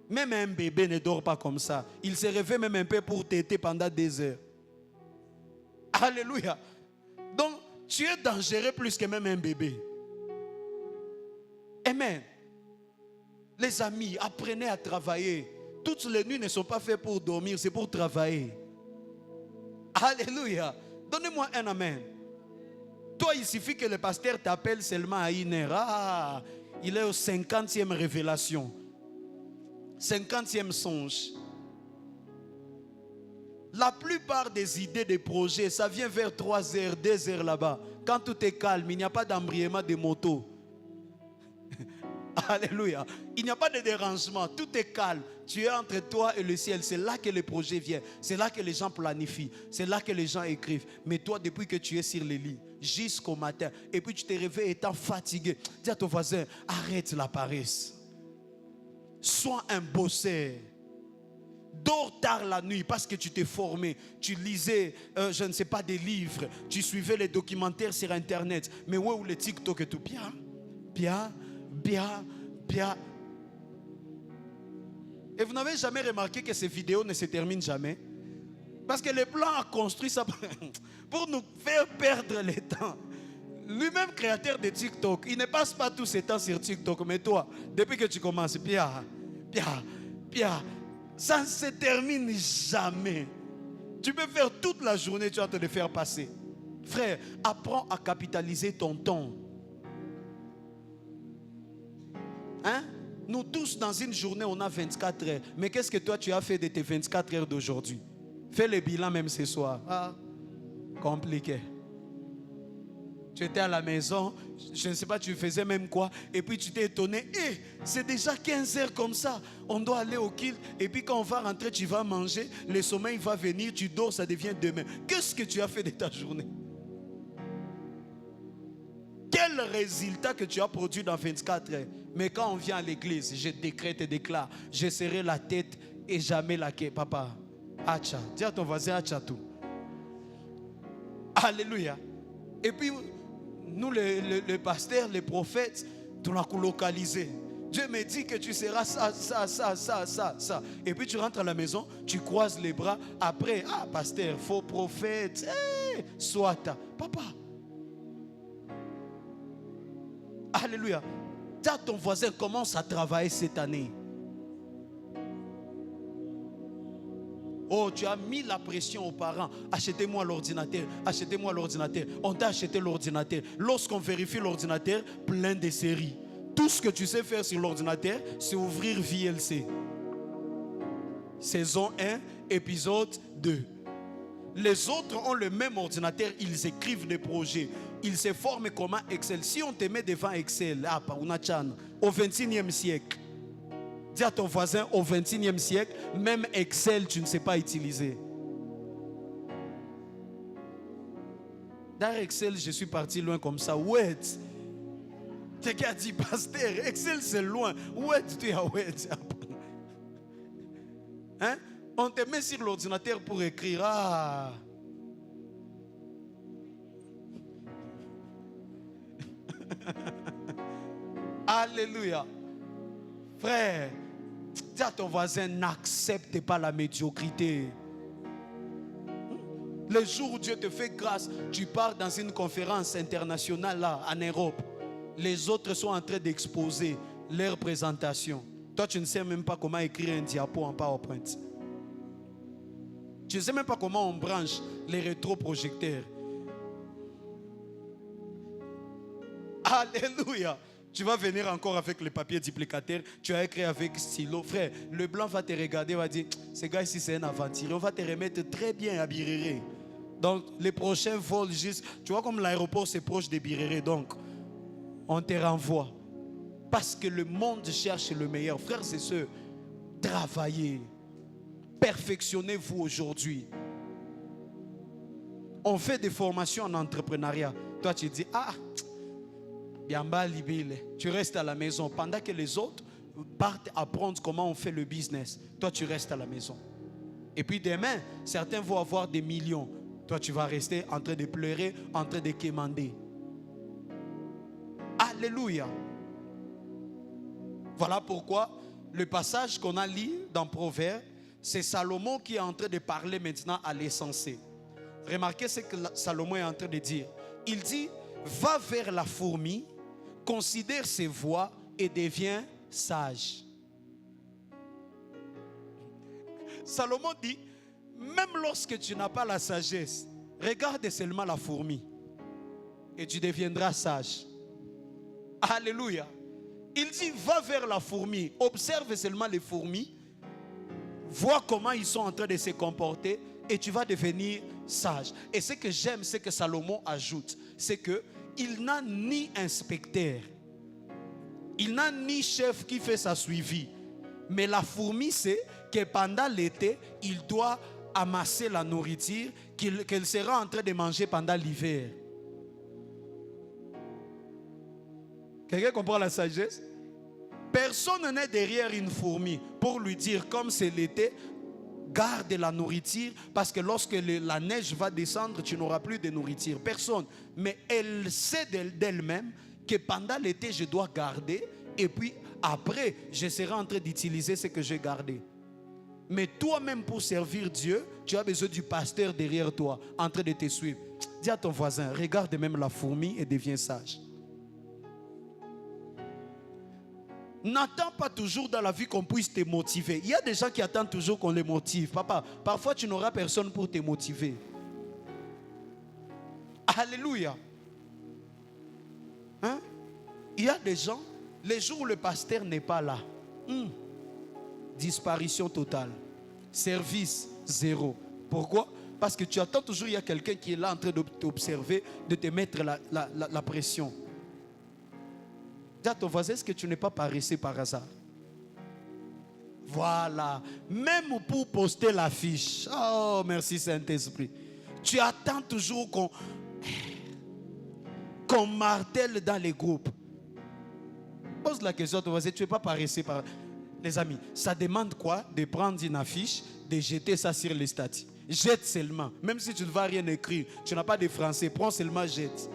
B: Même un bébé ne dort pas comme ça. Il se réveille même un peu pour téter pendant des heures. Alléluia. Donc, tu es dangereux plus que même un bébé. Amen. Les amis, apprenez à travailler. Toutes les nuits ne sont pas faites pour dormir, c'est pour travailler. Alléluia. Donnez-moi un amen. Toi, il suffit que le pasteur t'appelle seulement à 1h. Ah, il est au 50e révélation. 50e songe. La plupart des idées, des projets, ça vient vers 3h, 2h là-bas. Quand tout est calme, il n'y a pas d'embrayement de moto. Alléluia. Il n'y a pas de dérangement. Tout est calme. Tu es entre toi et le ciel. C'est là que les projets viennent. C'est là que les gens planifient. C'est là que les gens écrivent. Mais toi, depuis que tu es sur le lit, jusqu'au matin, et puis tu te réveilles étant fatigué, dis à ton voisin, arrête la paresse. Sois un bosseur. Dors tard la nuit parce que tu t'es formé. Tu lisais, je ne sais pas, des livres. Tu suivais les documentaires sur Internet. Mais où est le TikTok et tout? Bien. Et vous n'avez jamais remarqué que ces vidéos ne se terminent jamais? Parce que le plan a construit ça pour nous faire perdre le temps. Lui-même créateur de TikTok, il ne passe pas tout ce temps sur TikTok. Mais toi, depuis que tu commences, ça ne se termine jamais. Tu peux faire toute la journée, tu vas te le faire passer. Frère, apprends à capitaliser ton temps. Hein? Nous tous, dans une journée, on a 24 heures. Mais qu'est-ce que toi, tu as fait de tes 24 heures d'aujourd'hui? Fais le bilan même ce soir. Compliqué. Tu étais à la maison, je ne sais pas, tu faisais même quoi. Et puis tu t'es étonné. C'est déjà 15 heures comme ça. On doit aller au kill. Et puis quand on va rentrer, tu vas manger. Le sommeil va venir, tu dors, ça devient demain. Qu'est-ce que tu as fait de ta journée? Quel résultat que tu as produit dans 24 heures? Mais quand on vient à l'église, je décrète et déclare, je serai la tête et jamais la queue. Papa, acha. Dis à ton voisin, acha tout. Alléluia. Et puis, nous, les pasteurs, les prophètes, tu l'as localisé. Dieu me dit que tu seras ça. Et puis tu rentres à la maison, tu croises les bras. Après, pasteur, faux prophète, soit. Papa. Alléluia. Dis à ton voisin, commence à travailler cette année. Oh, tu as mis la pression aux parents. Achetez-moi l'ordinateur. Achetez-moi l'ordinateur. On t'a acheté l'ordinateur. Lorsqu'on vérifie l'ordinateur, plein de séries. Tout ce que tu sais faire sur l'ordinateur, c'est ouvrir VLC. Saison 1, épisode 2. Les autres ont le même ordinateur, ils écrivent des projets. Ils se forment comment Excel. Si on te met devant Excel, au 21e siècle, dis à ton voisin, au 21e siècle, même Excel, tu ne sais pas utiliser. Dans Excel, je suis parti loin comme ça. Word. Quelqu'un a dit, pasteur, Excel c'est loin. Word, tu as Word. Hein? On te met sur l'ordinateur pour écrire. Alléluia. Frère, dis à ton voisin, n'accepte pas la médiocrité. Le jour où Dieu te fait grâce, tu pars dans une conférence internationale là, en Europe. Les autres sont en train d'exposer leur présentation. Toi, tu ne sais même pas comment écrire un diapo en PowerPoint. Tu ne sais même pas comment on branche les rétroprojecteurs. Alléluia. Tu vas venir encore avec le papier duplicateur. Tu as écrit avec stylo. Frère, le blanc va te regarder, va dire, ce gars ici c'est un aventurier. On va te remettre très bien à Birere. Donc les prochains vols, juste, tu vois comme l'aéroport c'est proche de Birere. Donc on te renvoie. Parce que le monde cherche le meilleur. Frères et sœurs, travaillez. Perfectionnez-vous aujourd'hui. On fait des formations en entrepreneuriat. Toi tu dis, tu restes à la maison pendant que les autres partent apprendre comment on fait le business. Toi tu restes à la maison. Et puis demain, certains vont avoir des millions. Toi tu vas rester en train de pleurer, en train de quémander. Alléluia. Voilà pourquoi le passage qu'on a lu dans Proverbes, c'est Salomon qui est en train de parler maintenant à l'essentiel. Remarquez ce que Salomon est en train de dire. Il dit, va vers la fourmi, considère ses voies et deviens sage. Salomon dit, même lorsque tu n'as pas la sagesse, regarde seulement la fourmi et tu deviendras sage. Alléluia. Il dit, va vers la fourmi, observe seulement les fourmis, vois comment ils sont en train de se comporter et tu vas devenir sage. Et ce que j'aime, c'est que Salomon ajoute, c'est que il n'a ni inspecteur, il n'a ni chef qui fait sa suivi. Mais la fourmi sait que pendant l'été, il doit amasser la nourriture qu'elle sera en train de manger pendant l'hiver. Quelqu'un comprend la sagesse? Personne n'est derrière une fourmi pour lui dire, comme c'est l'été, garde la nourriture, parce que lorsque la neige va descendre, tu n'auras plus de nourriture. Personne. Mais elle sait d'elle-même que pendant l'été, je dois garder, et puis après, je serai en train d'utiliser ce que j'ai gardé. Mais toi-même, pour servir Dieu, tu as besoin du pasteur derrière toi, en train de te suivre. Dis à ton voisin, regarde même la fourmi et deviens sage. N'attends pas toujours dans la vie qu'on puisse te motiver. Il y a des gens qui attendent toujours qu'on les motive. Papa, parfois tu n'auras personne pour te motiver. Alléluia. Hein? Il y a des gens, les jours où le pasteur n'est pas là, disparition totale. Service zéro. Pourquoi? Parce que tu attends toujours, il y a quelqu'un qui est là en train de t'observer, de te mettre la pression. Dis à ton voisin, est-ce que tu n'es pas paresseux par hasard? Voilà. Même pour poster l'affiche. Oh, merci Saint-Esprit. Tu attends toujours qu'on martèle dans les groupes. Pose la question à ton voisin, tu n'es pas paresseux par... Les amis, ça demande quoi? De prendre une affiche, de jeter ça sur les statuts. Jette seulement. Même si tu ne vas rien écrire, tu n'as pas de français, prends seulement jette.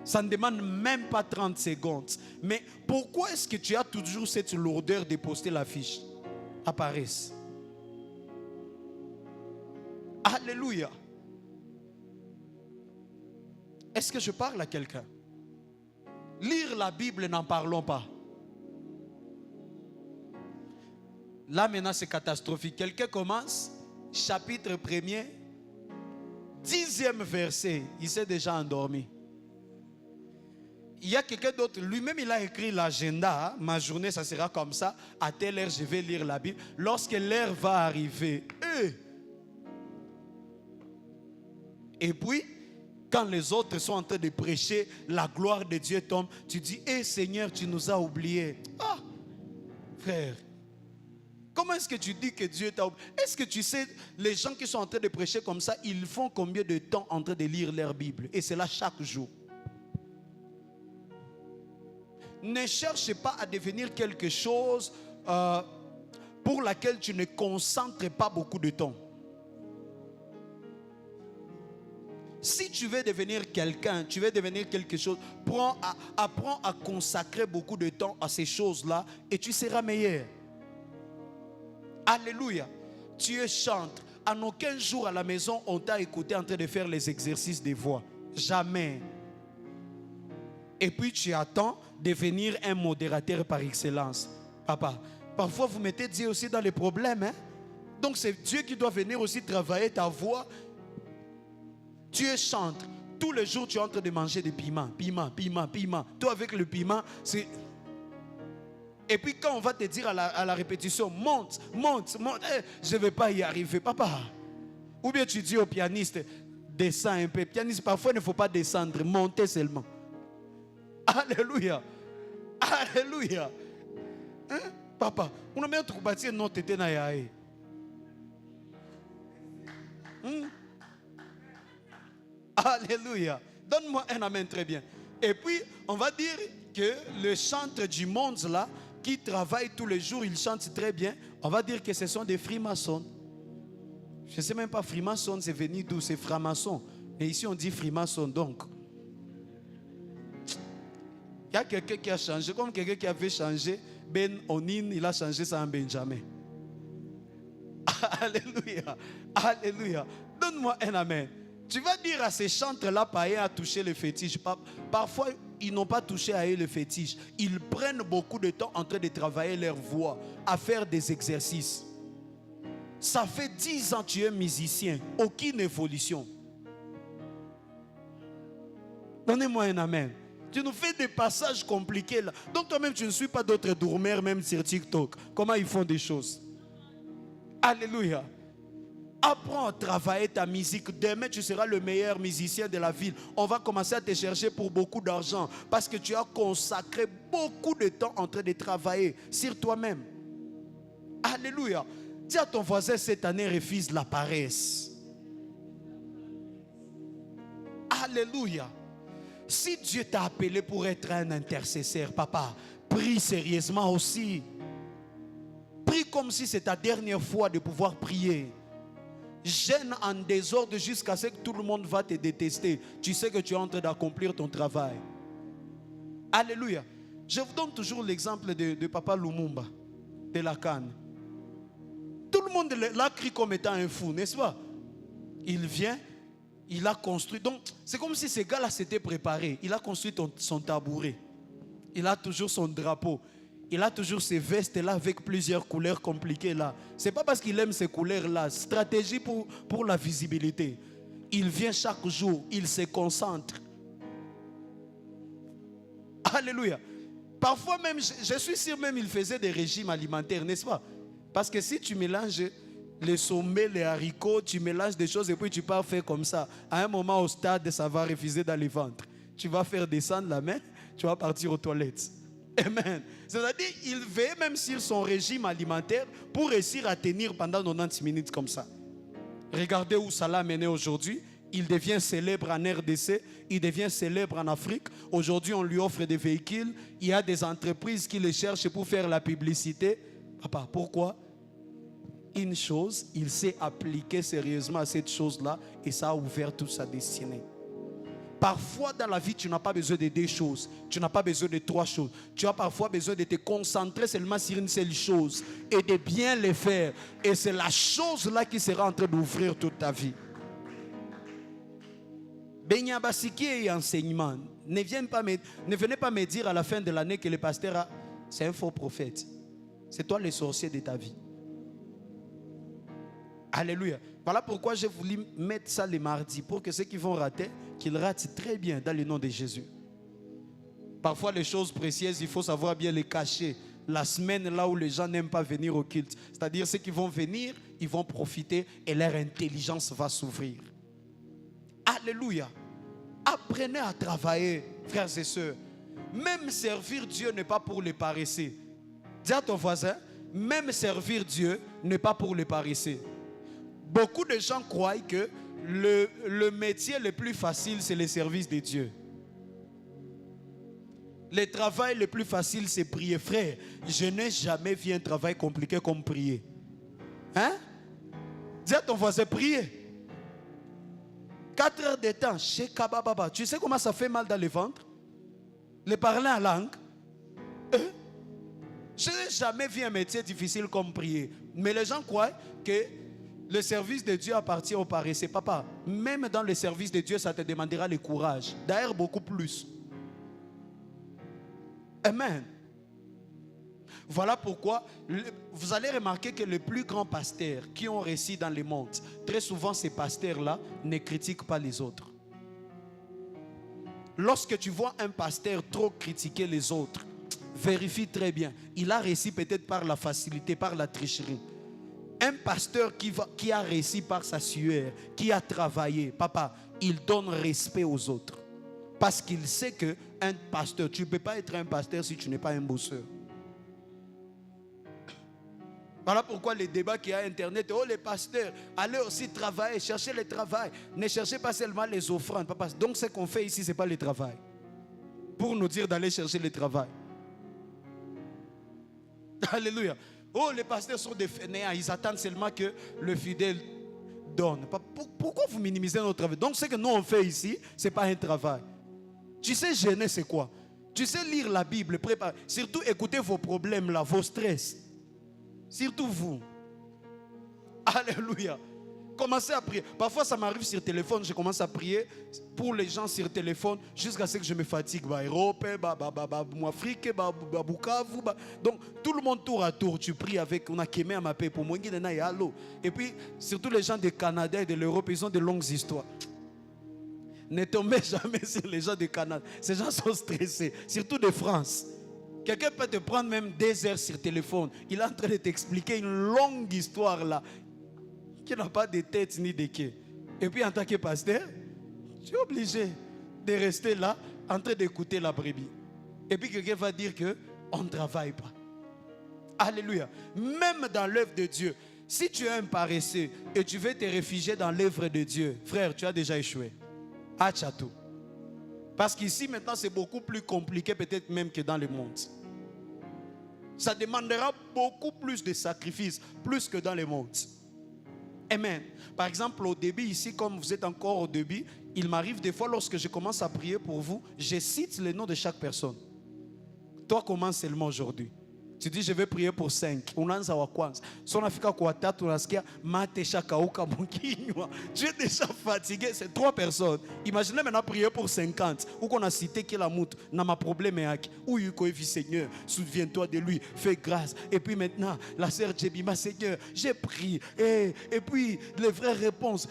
B: Ça ne demande même pas 30 secondes. Mais pourquoi est-ce que tu as toujours cette lourdeur de poster l'affiche? Apparaisse. Alléluia. Est-ce que je parle à quelqu'un? Lire la Bible, n'en parlons pas. Là maintenant c'est catastrophique. Quelqu'un commence, chapitre 1er, 10e verset, il s'est déjà endormi. Il y a quelqu'un d'autre, lui-même il a écrit l'agenda, ma journée ça sera comme ça, à telle heure je vais lire la Bible. Lorsque l'heure va arriver, et puis quand les autres sont en train de prêcher, la gloire de Dieu tombe, tu dis, Seigneur, tu nous as oubliés. Ah, frère, comment est-ce que tu dis que Dieu t'a oublié? Est-ce que tu sais, les gens qui sont en train de prêcher comme ça, ils font combien de temps en train de lire leur Bible? Et c'est là chaque jour. Ne cherche pas à devenir quelque chose pour laquelle tu ne concentres pas beaucoup de temps. Si tu veux devenir quelqu'un, tu veux devenir quelque chose, apprends à consacrer beaucoup de temps à ces choses-là et tu seras meilleur. Alléluia. Tu es chantre. En aucun jour à la maison, on t'a écouté en train de faire les exercices des voix. Jamais. Et puis tu attends devenir un modérateur par excellence. Papa, parfois vous mettez Dieu aussi dans les problèmes. Hein? Donc c'est Dieu qui doit venir aussi travailler ta voix. Tu es chantre. Tous les jours, tu es en train de manger des piments. Piment. Toi, avec le piment, c'est... Et puis quand on va te dire à la répétition, monte, je ne vais pas y arriver, papa. Ou bien tu dis au pianiste, descends un peu. Pianiste, parfois il ne faut pas descendre, monter seulement. Alléluia. Alléluia. Hein? Papa, on a mis un truc bâti, non, tu étais na yae. Alléluia. Donne-moi un amen très bien. Et puis, on va dire que le chantre du monde là, qui travaille tous les jours, il chante très bien. On va dire que ce sont des frimaçons. Je ne sais même pas, frimaçon, c'est venu d'où? C'est franc-maçon. Mais ici, on dit frimaçon, donc. Il y a quelqu'un qui a changé, comme quelqu'un qui avait changé. Ben Onin, il a changé ça en Benjamin. Alléluia. Alléluia. Donne-moi un amen. Tu vas dire à ces chantres-là païens à toucher le fétiche. Parfois, ils n'ont pas touché à eux le fétiche. Ils prennent beaucoup de temps en train de travailler leur voix, à faire des exercices. Ça fait 10 ans que tu es musicien. Aucune évolution. Donnez-moi un amen. Tu nous fais des passages compliqués là. Donc toi-même, tu ne suis pas d'autres dormeurs, même sur TikTok. Comment ils font des choses. Alléluia. Apprends à travailler ta musique. Demain, tu seras le meilleur musicien de la ville. On va commencer à te chercher pour beaucoup d'argent parce que tu as consacré beaucoup de temps en train de travailler sur toi-même. Alléluia. Dis à ton voisin, cette année, refuse la paresse. Alléluia. Si Dieu t'a appelé pour être un intercesseur, papa, prie sérieusement aussi. Prie comme si c'est ta dernière fois de pouvoir prier. Gêne en désordre jusqu'à ce que tout le monde va te détester. Tu sais que tu es en train d'accomplir ton travail. Alléluia. Je vous donne toujours l'exemple de Papa Lumumba, de la Cannes. Tout le monde l'a cru comme étant un fou, n'est-ce pas? Il vient, il a construit. Donc, c'est comme si ce gars-là s'était préparé. Il a construit son tabouret. Il a toujours son drapeau. Il a toujours ces vestes-là avec plusieurs couleurs compliquées là. Ce n'est pas parce qu'il aime ces couleurs-là. Stratégie pour la visibilité. Il vient chaque jour. Il se concentre. Alléluia. Parfois même, je suis sûr même il faisait des régimes alimentaires, n'est-ce pas? Parce que si tu mélanges les sommets, les haricots, tu mélanges des choses et puis tu pars faire comme ça. À un moment au stade, ça va refuser dans les ventres. Tu vas faire descendre la main, tu vas partir aux toilettes. Amen. C'est-à-dire, il veille même sur son régime alimentaire pour réussir à tenir pendant 90 minutes comme ça. Regardez où ça l'a mené aujourd'hui. Il devient célèbre en RDC, il devient célèbre en Afrique. Aujourd'hui, on lui offre des véhicules. Il y a des entreprises qui le cherchent pour faire la publicité. Papa, pourquoi? Une chose, il s'est appliqué sérieusement à cette chose-là et ça a ouvert toute sa destinée. Parfois dans la vie, tu n'as pas besoin de 2 choses. Tu n'as pas besoin de 3 choses. Tu as parfois besoin de te concentrer seulement sur une seule chose et de bien le faire. Et c'est la chose-là qui sera en train d'ouvrir toute ta vie. Benyabasiki et enseignement. Ne venez pas me dire à la fin de l'année que le pasteur c'est un faux prophète. C'est toi le sorcier de ta vie. Alléluia. Voilà pourquoi j'ai voulu mettre ça les mardis pour que ceux qui vont rater, qu'ils ratent très bien dans le nom de Jésus. Parfois les choses précieuses, il faut savoir bien les cacher. La semaine là où les gens n'aiment pas venir au culte. C'est-à-dire ceux qui vont venir, ils vont profiter et leur intelligence va s'ouvrir. Alléluia. Apprenez à travailler, frères et sœurs. Même servir Dieu n'est pas pour les paresseux. Dis à ton voisin, même servir Dieu n'est pas pour les paresseux. Beaucoup de gens croient que le métier le plus facile, c'est le service de Dieu. Le travail le plus facile, c'est prier. Frère, je n'ai jamais vu un travail compliqué comme prier. Hein? Dis à ton voisin, prier. 4 heures de temps, chez Kabababa. Tu sais comment ça fait mal dans le ventre? Le parler en langue. Je n'ai jamais vu un métier difficile comme prier. Mais les gens croient que le service de Dieu appartient aux paresseux. Papa, même dans le service de Dieu, ça te demandera le courage. D'ailleurs, beaucoup plus. Amen. Voilà pourquoi vous allez remarquer que les plus grands pasteurs qui ont réussi dans le monde, très souvent ces pasteurs-là ne critiquent pas les autres. Lorsque tu vois un pasteur trop critiquer les autres, vérifie très bien. Il a réussi peut-être par la facilité, par la tricherie. Un pasteur qui a réussi par sa sueur, qui a travaillé, papa, il donne respect aux autres. Parce qu'il sait qu'un pasteur, tu ne peux pas être un pasteur si tu n'es pas un bosseur. Voilà pourquoi les débats qu'il y a à Internet, oh les pasteurs, allez aussi travailler, cherchez le travail. Ne cherchez pas seulement les offrandes. Papa. Donc ce qu'on fait ici, ce n'est pas le travail. Pour nous dire d'aller chercher le travail. Alléluia. Oh, les pasteurs sont des fainéants. Ils attendent seulement que le fidèle donne. Pourquoi vous minimisez notre travail? Donc ce que nous on fait ici, ce n'est pas un travail. Tu sais gêner c'est quoi? Tu sais lire la Bible, préparer. Surtout écouter vos problèmes là, vos stress. Surtout vous. Alléluia. Commencez à prier. Parfois ça m'arrive sur téléphone, je commence à prier pour les gens sur téléphone jusqu'à ce que je me fatigue. Europe, Afrique, Bukavu. Donc tout le monde tour à tour, tu pries avec, on a kémé à ma paix pour moi. Et puis surtout les gens du Canada et de l'Europe, ils ont de longues histoires. Ne tombez jamais sur les gens du Canada. Ces gens sont stressés, surtout de France. Quelqu'un peut te prendre même des heures sur téléphone. Il est en train de t'expliquer une longue histoire là, qui n'a pas de tête ni de quai. Et puis en tant que pasteur, tu es obligé de rester là, en train d'écouter la brebis. Et puis quelqu'un va dire qu'on ne travaille pas. Alléluia. Même dans l'œuvre de Dieu, si tu es un paresseux et tu veux te réfugier dans l'œuvre de Dieu, frère, tu as déjà échoué. À Tchatou. Parce qu'ici, maintenant, c'est beaucoup plus compliqué, peut-être même que dans le monde. Ça demandera beaucoup plus de sacrifices, plus que dans le monde. Amen. Par exemple, au début, ici, comme vous êtes encore au début, il m'arrive des fois, lorsque je commence à prier pour vous, je cite le nom de chaque personne. Toi, commence seulement aujourd'hui. Tu dis, je vais prier pour 5. Unaanza wa kwanza. Si unafika kwa tatu, unasikia matesha kauka mkinywa. Tu es déjà fatigué. C'est 3 personnes. Imaginez maintenant prier pour 50. Ou qu'on a cité qu'il a moutu. N'a ma problème yaki. Ou yuko evi Seigneur. Souviens-toi de lui. Fais grâce. Et puis maintenant, la sœur Djebima, Seigneur, j'ai prié. Et puis, les vraies réponses.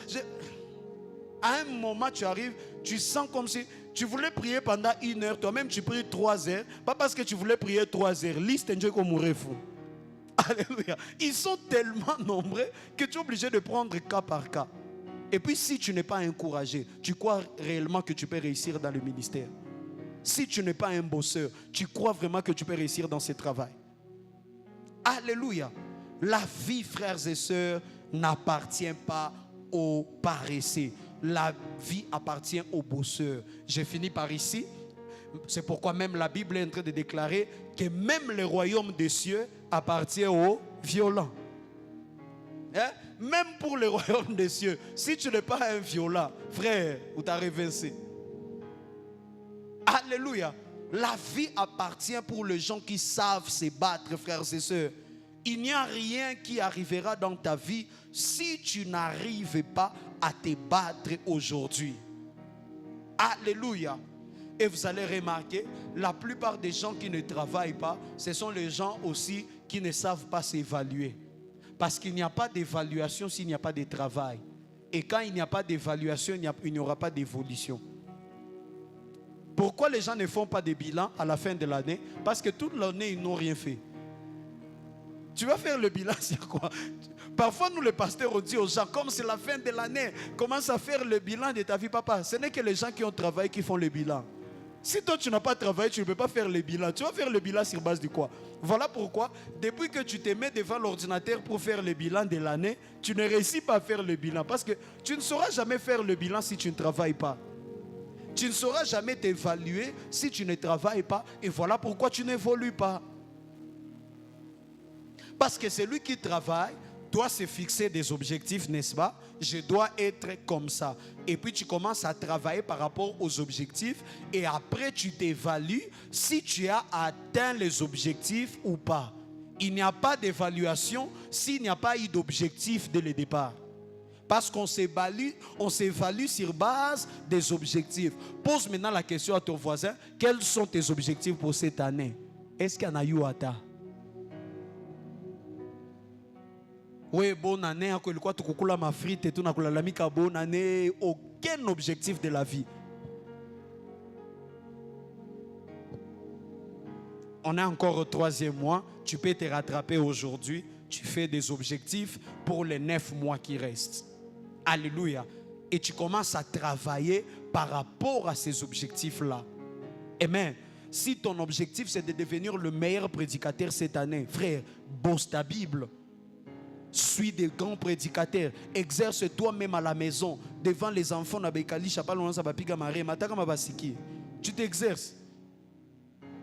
B: À un moment, tu arrives, tu sens comme si tu voulais prier pendant 1 heure, toi-même tu pries 3 heures, pas parce que tu voulais prier 3 heures. Liste Dieu comme mourir fou. Alléluia. Ils sont tellement nombreux que tu es obligé de prendre cas par cas. Et puis si tu n'es pas encouragé, tu crois réellement que tu peux réussir dans le ministère? Si tu n'es pas un bosseur, tu crois vraiment que tu peux réussir dans ce travail? Alléluia. La vie, frères et sœurs, n'appartient pas aux paresseux. La vie appartient aux bosseurs. J'ai fini par ici. C'est pourquoi même la Bible est en train de déclarer que même le royaume des cieux appartient aux violents. Hein? Même pour le royaume des cieux, si tu n'es pas un violent, frère, vous t'avez vincé. Alléluia. La vie appartient pour les gens qui savent se battre, frères et sœurs. Il n'y a rien qui arrivera dans ta vie si tu n'arrives pas à te battre aujourd'hui. Alléluia. Et vous allez remarquer, la plupart des gens qui ne travaillent pas, ce sont les gens aussi qui ne savent pas s'évaluer. Parce qu'il n'y a pas d'évaluation s'il n'y a pas de travail. Et quand il n'y a pas d'évaluation, il n'y aura pas d'évolution. Pourquoi les gens ne font pas de bilan à la fin de l'année? Parce que toute l'année, ils n'ont rien fait. Tu vas faire le bilan sur quoi? Parfois, nous les pasteurs, on dit aux gens, comme c'est la fin de l'année, commence à faire le bilan de ta vie, papa. Ce n'est que les gens qui ont travaillé qui font le bilan. Si toi, tu n'as pas travaillé, tu ne peux pas faire le bilan. Tu vas faire le bilan sur base de quoi? Voilà pourquoi, depuis que tu te mets devant l'ordinateur pour faire le bilan de l'année, tu ne réussis pas à faire le bilan. Parce que tu ne sauras jamais faire le bilan si tu ne travailles pas. Tu ne sauras jamais t'évaluer si tu ne travailles pas. Et voilà pourquoi tu n'évolues pas. Parce que celui qui travaille doit se fixer des objectifs, n'est-ce pas? Je dois être comme ça. Et puis tu commences à travailler par rapport aux objectifs. Et après tu t'évalues si tu as atteint les objectifs ou pas. Il n'y a pas d'évaluation s'il n'y a pas eu d'objectif dès le départ. Parce qu'on s'évalue sur base des objectifs. Pose maintenant la question à ton voisin. Quels sont tes objectifs pour cette année? Est-ce qu'il y en a eu à ta? Oui, bonne année, ma frite et tout, bonne année, aucun objectif de la vie. On est encore au 3e mois, tu peux te rattraper aujourd'hui, tu fais des objectifs pour les 9 mois qui restent. Alléluia. Et tu commences à travailler par rapport à ces objectifs-là. Amen. Si ton objectif c'est de devenir le meilleur prédicateur cette année, frère, bosse ta Bible. Suis des grands prédicateurs. Exerce toi-même à la maison, devant les enfants. Tu t'exerces.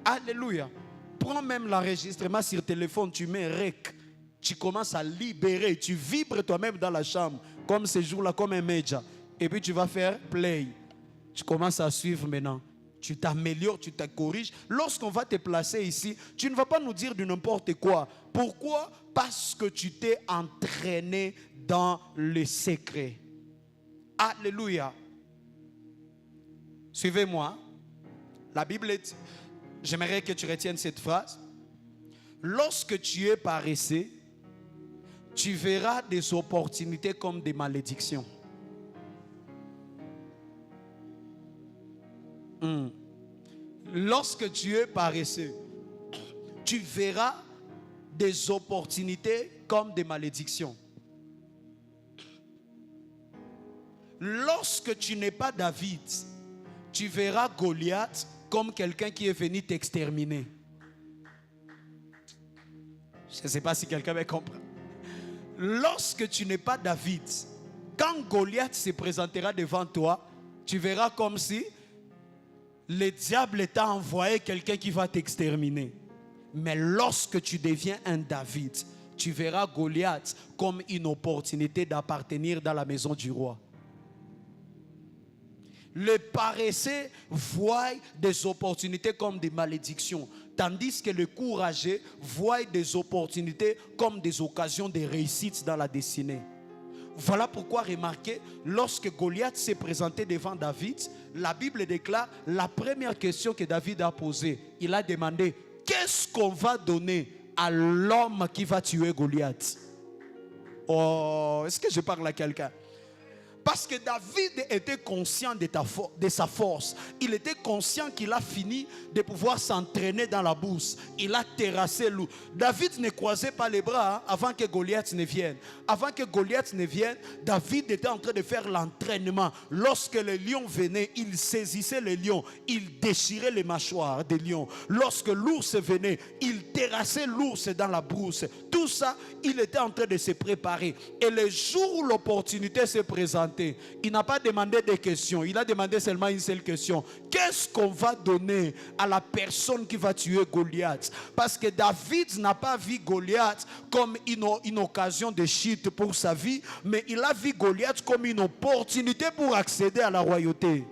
B: Alléluia. Prends même l'enregistrement sur téléphone, tu mets rec. Tu commences à libérer. Tu vibres toi-même dans la chambre, comme ce jour-là, comme un média. Et puis tu vas faire play. Tu commences à suivre maintenant. Tu t'améliores, tu te corriges. Lorsqu'on va te placer ici, tu ne vas pas nous dire du n'importe quoi. Pourquoi? Parce que tu t'es entraîné dans le secret. Alléluia. Suivez-moi. La Bible dit, j'aimerais que tu retiennes cette phrase. Lorsque tu es paresseux, tu verras des opportunités comme des malédictions. Lorsque tu es paresseux, tu verras des opportunités comme des malédictions. Lorsque tu n'es pas David, tu verras Goliath comme quelqu'un qui est venu t'exterminer. Je ne sais pas si quelqu'un me comprend. Lorsque tu n'es pas David, quand Goliath se présentera devant toi, tu verras comme si le diable t'a envoyé quelqu'un qui va t'exterminer. Mais lorsque tu deviens un David, tu verras Goliath comme une opportunité d'appartenir dans la maison du roi. Le paresseux voit des opportunités comme des malédictions, tandis que le courageux voit des opportunités comme des occasions de réussite dans la destinée. Voilà pourquoi, remarquez, lorsque Goliath s'est présenté devant David, la Bible déclare la première question que David a posée. Il a demandé, qu'est-ce qu'on va donner à l'homme qui va tuer Goliath? Oh, est-ce que je parle à quelqu'un? Parce que David était conscient de sa force. Il était conscient qu'il a fini de pouvoir s'entraîner dans la bourse. Il a terrassé loup. David ne croisait pas les bras avant que Goliath ne vienne. Avant que Goliath ne vienne, David était en train de faire l'entraînement. Lorsque le lion venait, il saisissait le lion. Il déchirait les mâchoires des lions. Lorsque l'ours venait, il terrassait l'ours dans la brousse. Tout ça, il était en train de se préparer. Et le jour où l'opportunité s'est présentée, il n'a pas demandé des questions. Il a demandé seulement une seule question. Qu'est-ce qu'on va donner à la personne qui va tuer Goliath? Parce que David n'a pas vu Goliath comme une occasion de chute pour sa vie, mais il a vu Goliath comme une opportunité pour accéder à la royauté.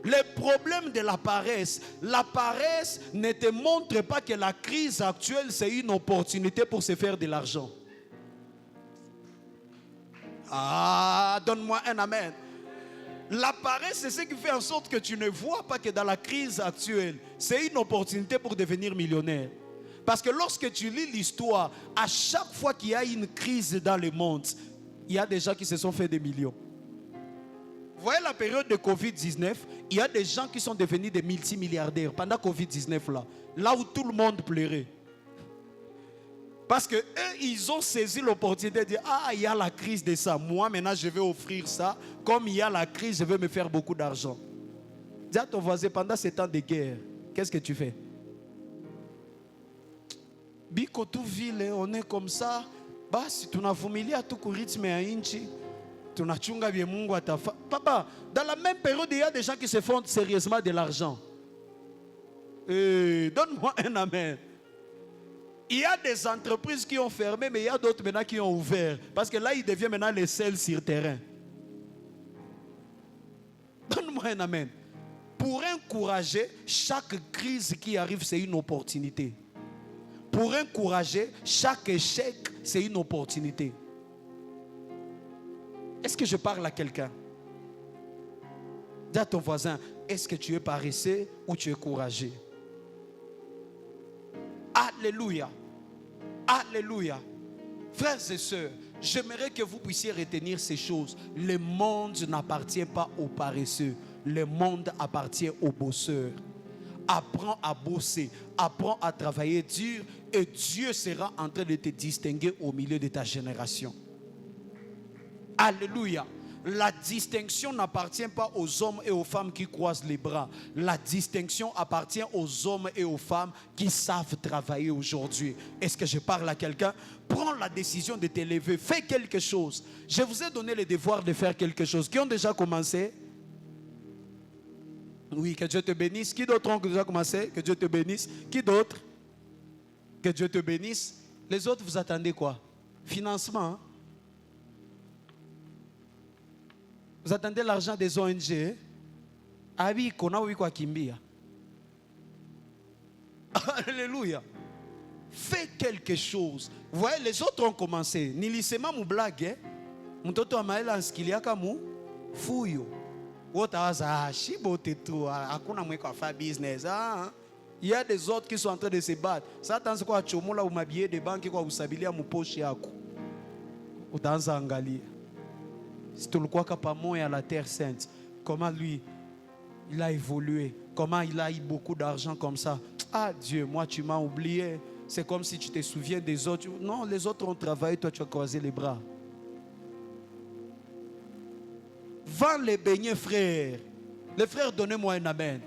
B: Le problème de la paresse ne te montre pas que la crise actuelle c'est une opportunité pour se faire de l'argent. Ah, donne-moi un amen. La paresse, c'est ce qui fait en sorte que tu ne vois pas que dans la crise actuelle, c'est une opportunité pour devenir millionnaire. Parce que lorsque tu lis l'histoire, à chaque fois qu'il y a une crise dans le monde, il y a des gens qui se sont fait des millions. Vous voyez la période de Covid-19, il y a des gens qui sont devenus des multimilliardaires pendant Covid-19 là où tout le monde pleurait. Parce que eux, ils ont saisi l'opportunité de dire, ah, il y a la crise de ça. Moi, maintenant, je vais offrir ça. Comme il y a la crise, je vais me faire beaucoup d'argent. Dis à ton voisin, pendant ces temps de guerre, qu'est-ce que tu fais? Biko tout ville, on est comme ça. Basi, tunavumilia tu rythme ya inchi. Tunachunga bien Mungu atafa. Papa, dans la même période, il y a des gens qui se font sérieusement de l'argent. Donne-moi un amen. Il y a des entreprises qui ont fermé, mais il y a d'autres maintenant qui ont ouvert. Parce que là, ils deviennent maintenant les seuls sur terrain. Donne-moi un amen. Pour encourager, chaque crise qui arrive, c'est une opportunité. Pour encourager, chaque échec, c'est une opportunité. Est-ce que je parle à quelqu'un? Dis à ton voisin, est-ce que tu es paresseux ou tu es courageux? Alléluia. Alléluia. Frères et sœurs, j'aimerais que vous puissiez retenir ces choses. Le monde n'appartient pas aux paresseux. Le monde appartient aux bosseurs. Apprends à bosser, apprends à travailler dur et Dieu sera en train de te distinguer au milieu de ta génération. Alléluia. La distinction n'appartient pas aux hommes et aux femmes qui croisent les bras. La distinction appartient aux hommes et aux femmes qui savent travailler aujourd'hui. Est-ce que je parle à quelqu'un? Prends la décision de t'élever. Fais quelque chose. Je vous ai donné le devoir de faire quelque chose. Qui ont déjà commencé? Oui, que Dieu te bénisse. Qui d'autres ont déjà commencé? Que Dieu te bénisse. Qui d'autres? Que Dieu te bénisse. Les autres, vous attendez quoi? Financement, hein? Vous attendez l'argent des ONG? Abi kona oui quoi kimbia. Alléluia. Fais quelque chose. Vous voyez, les autres ont commencé. Nilisema mu blague. Mtoto amaela anskilia kamu fuyo. Wotawaza shibote tu hakuna mwe kwa faire business. Il y a des autres qui sont en train de se battre. Ça tanze kwa chomola ou mabie de banque kwa usabilia mu poche yako. Utaanza angalia. Si tu le crois qu'à la terre sainte, comment lui, il a évolué, comment il a eu beaucoup d'argent comme ça. Ah Dieu, moi tu m'as oublié. C'est comme si tu te souviens des autres. Non, les autres ont travaillé, toi tu as croisé les bras. Vends les beignets, frères. Les frères, donnez-moi un amen.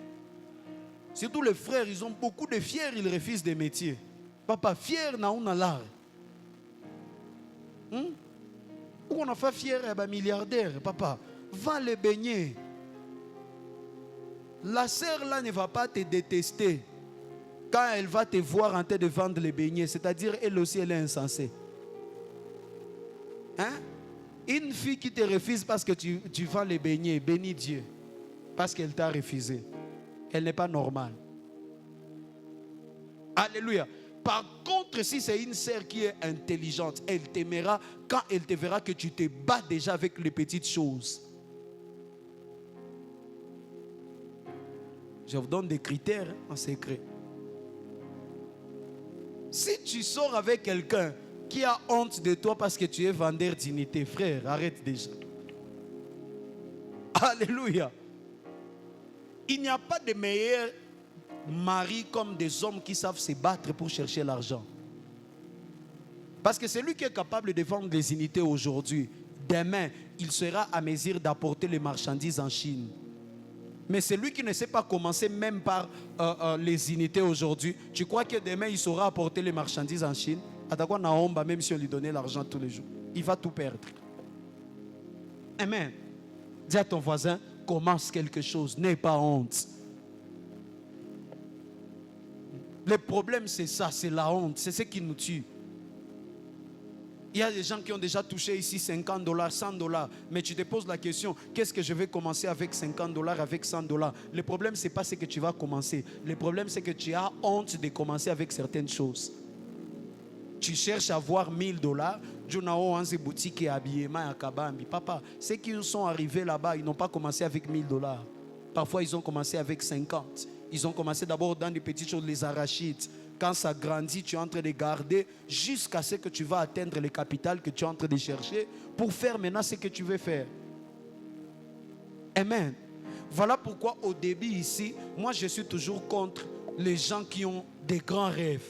B: Surtout les frères, ils ont beaucoup de fiers, ils refusent des métiers. Papa, fier na on a l'art. On a fait fier un milliardaire, papa. Va les baigner. La sœur là ne va pas te détester quand elle va te voir en train de vendre les beignets. C'est-à-dire, elle aussi, elle est insensée. Hein? Une fille qui te refuse parce que tu vends les beignets, bénis Dieu. Parce qu'elle t'a refusé. Elle n'est pas normale. Alléluia. Par contre, si c'est une sœur qui est intelligente, elle t'aimera quand elle te verra que tu te bats déjà avec les petites choses. Je vous donne des critères en secret. Si tu sors avec quelqu'un qui a honte de toi parce que tu es vendeur d'unité, frère, arrête déjà. Alléluia. Il n'y a pas de meilleur mari comme des hommes qui savent se battre pour chercher l'argent. Parce que c'est lui qui est capable de vendre les unités aujourd'hui. Demain, il sera à mesure d'apporter les marchandises en Chine. Mais c'est lui qui ne sait pas commencer même par les unités aujourd'hui. Tu crois que demain, il saura apporter les marchandises en Chine? Attends, Naomba, même si on lui donnait l'argent tous les jours, il va tout perdre. Amen. Dis à ton voisin, commence quelque chose, n'aie pas honte. Le problème, c'est ça, c'est la honte. C'est ce qui nous tue. Il y a des gens qui ont déjà touché ici $50, $100. Mais tu te poses la question, qu'est-ce que je vais commencer avec $50, avec $100? Le problème, ce n'est pas ce que tu vas commencer. Le problème, c'est que tu as honte de commencer avec certaines choses. Tu cherches à avoir $1000. Junao Anze boutique et habillement à Kabambi. Papa, ceux qui sont arrivés là-bas, ils n'ont pas commencé avec $1000. Parfois, ils ont commencé avec 50. Ils ont commencé d'abord dans des petites choses, les arachides. Quand ça grandit, tu es en train de garder jusqu'à ce que tu vas atteindre le capital que tu es en train de chercher pour faire maintenant ce que tu veux faire. Amen. Voilà pourquoi au début ici, moi je suis toujours contre les gens qui ont des grands rêves.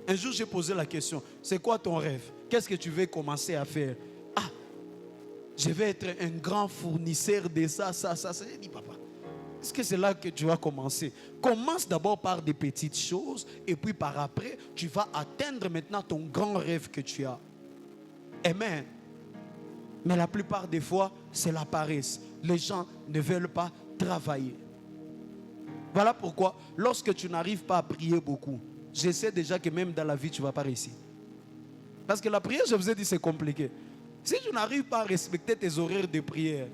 B: Un jour j'ai posé la question, c'est quoi ton rêve? Qu'est-ce que tu veux commencer à faire? Ah, je vais être un grand fournisseur de ça. J'ai dit, papa, est-ce que c'est là que tu vas commencer? Commence d'abord par des petites choses et puis par après, tu vas atteindre maintenant ton grand rêve que tu as. Amen. Mais la plupart des fois, c'est la paresse. Les gens ne veulent pas travailler. Voilà pourquoi, lorsque tu n'arrives pas à prier beaucoup, je sais déjà que même dans la vie, tu ne vas pas réussir. Parce que la prière, je vous ai dit, c'est compliqué. Si tu n'arrives pas à respecter tes horaires de prière,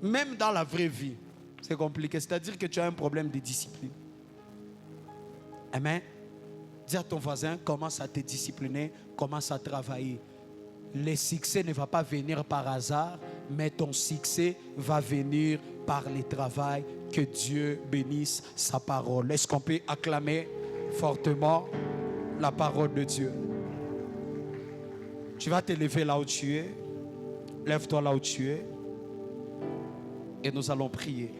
B: même dans la vraie vie, c'est compliqué. C'est-à-dire que tu as un problème de discipline. Amen. Dis à ton voisin, commence à te discipliner, commence à travailler. Le succès ne va pas venir par hasard, mais ton succès va venir par le travail. Que Dieu bénisse sa parole. Est-ce qu'on peut acclamer fortement la parole de Dieu? Tu vas te lever là où tu es. Lève-toi là où tu es. Et nous allons prier.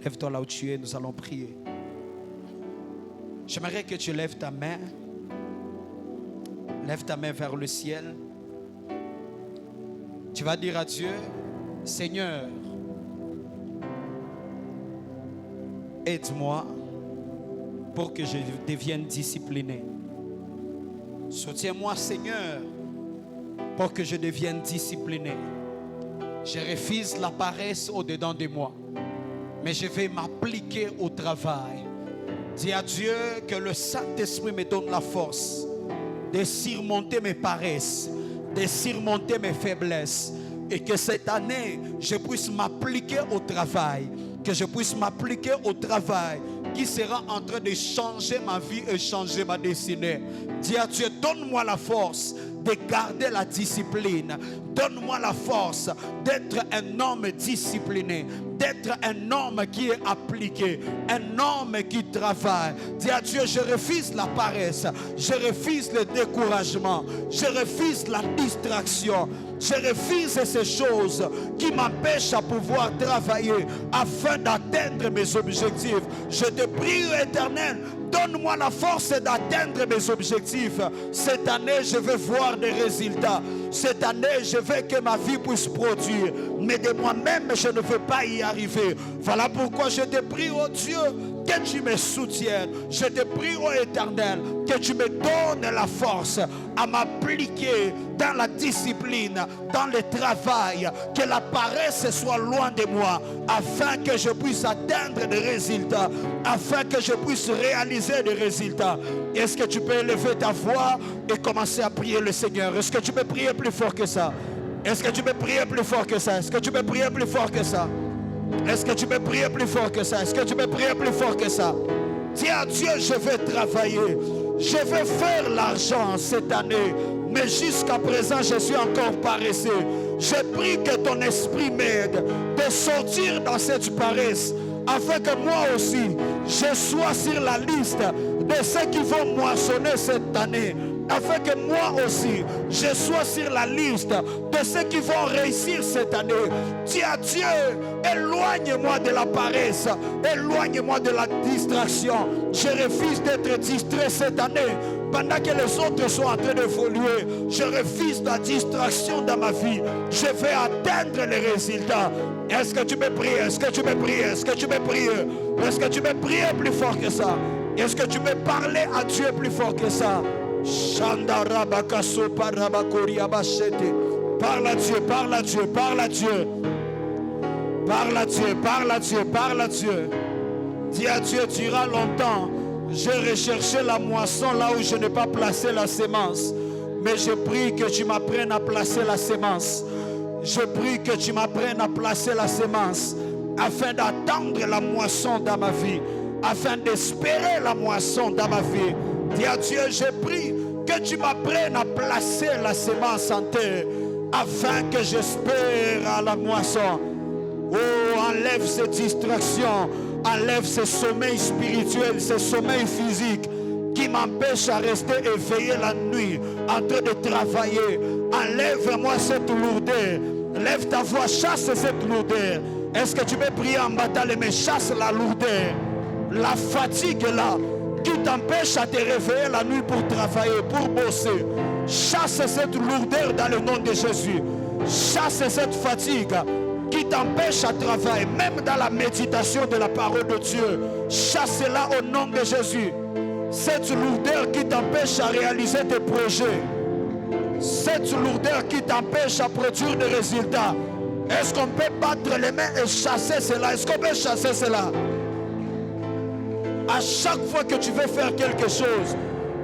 B: Lève-toi là où tu es, nous allons prier. J'aimerais que tu lèves ta main. Lève ta main vers le ciel. Tu vas dire à Dieu, Seigneur, aide-moi pour que je devienne discipliné. Soutiens-moi, Seigneur, pour que je devienne discipliné. Je refuse la paresse au-dedans de moi, mais je vais m'appliquer au travail. Dis à Dieu que le Saint-Esprit me donne la force de surmonter mes paresses, de surmonter mes faiblesses, et que cette année, je puisse m'appliquer au travail, que je puisse m'appliquer au travail qui sera en train de changer ma vie et changer ma destinée. Dis à Dieu, donne-moi la force de garder la discipline. Donne-moi la force d'être un homme discipliné, d'être un homme qui est appliqué, un homme qui travaille. Dis à Dieu, je refuse la paresse, je refuse le découragement, je refuse la distraction, je refuse ces choses qui m'empêchent à pouvoir travailler afin d'atteindre mes objectifs. Je te prie, Éternel, donne-moi la force d'atteindre mes objectifs. Cette année, je veux voir des résultats. Cette année, je veux que ma vie puisse produire. Mais de moi-même, je ne veux pas y arriver. Voilà pourquoi je te prie, oh Dieu, que tu me soutiennes. Je te prie, oh Éternel, que tu me donnes la force à m'appliquer dans la discipline, dans le travail, que la paresse soit loin de moi, afin que je puisse atteindre des résultats, afin que je puisse réaliser des résultats. Est-ce que tu peux élever ta voix et commencer à prier le Seigneur? Est-ce que tu peux prier plus fort que ça? Est-ce que tu peux prier plus fort que ça? Est-ce que tu peux prier plus fort que ça? Est-ce que tu peux prier plus fort que ça? Est-ce que tu peux prier plus fort que ça? Dis à Dieu, je vais travailler. Je vais faire l'argent cette année. Mais jusqu'à présent, je suis encore paresseux. Je prie que ton esprit m'aide de sortir dans cette paresse, afin que moi aussi, je sois sur la liste de ceux qui vont moissonner cette année. Afin que moi aussi, je sois sur la liste de ceux qui vont réussir cette année. Dis à Dieu, éloigne-moi de la paresse, éloigne-moi de la distraction. Je refuse d'être distrait cette année. Pendant que les autres sont en train d'évoluer, je refuse la distraction dans ma vie. Je vais atteindre les résultats. Est-ce que tu peux prier? Est-ce que tu peux prier? Est-ce que tu peux prier? Est-ce que tu peux prier plus fort que ça? Est-ce que tu peux parler à Dieu plus fort que ça? Parle à Dieu, parle à Dieu, parle à Dieu. Parle à Dieu, parle à Dieu, parle à Dieu. Dis à Dieu, durant longtemps, j'ai recherché la moisson là où je n'ai pas placé la sémence. Mais je prie que tu m'apprennes à placer la sémence. Je prie que tu m'apprennes à placer la sémence afin d'attendre la moisson dans ma vie, afin d'espérer la moisson dans ma vie. Dis à Dieu, je prie que tu m'apprennes à placer la sémence en terre afin que j'espère à la moisson. Oh, enlève ces distractions, enlève ces sommeils spirituels, ces sommeils physiques qui m'empêchent à rester éveillé la nuit en train de travailler. Enlève-moi cette lourdeur. Lève ta voix, chasse cette lourdeur. Est-ce que tu peux prier en bataille, mais chasse la lourdeur, la fatigue là qui t'empêche à te réveiller la nuit pour travailler, pour bosser. Chasse cette lourdeur dans le nom de Jésus. Chasse cette fatigue qui t'empêche à travailler, même dans la méditation de la parole de Dieu. Chasse-la au nom de Jésus. Cette lourdeur qui t'empêche à réaliser tes projets. Cette lourdeur qui t'empêche à produire des résultats. Est-ce qu'on peut battre les mains et chasser cela? Est-ce qu'on peut chasser cela? À chaque fois que tu veux faire quelque chose,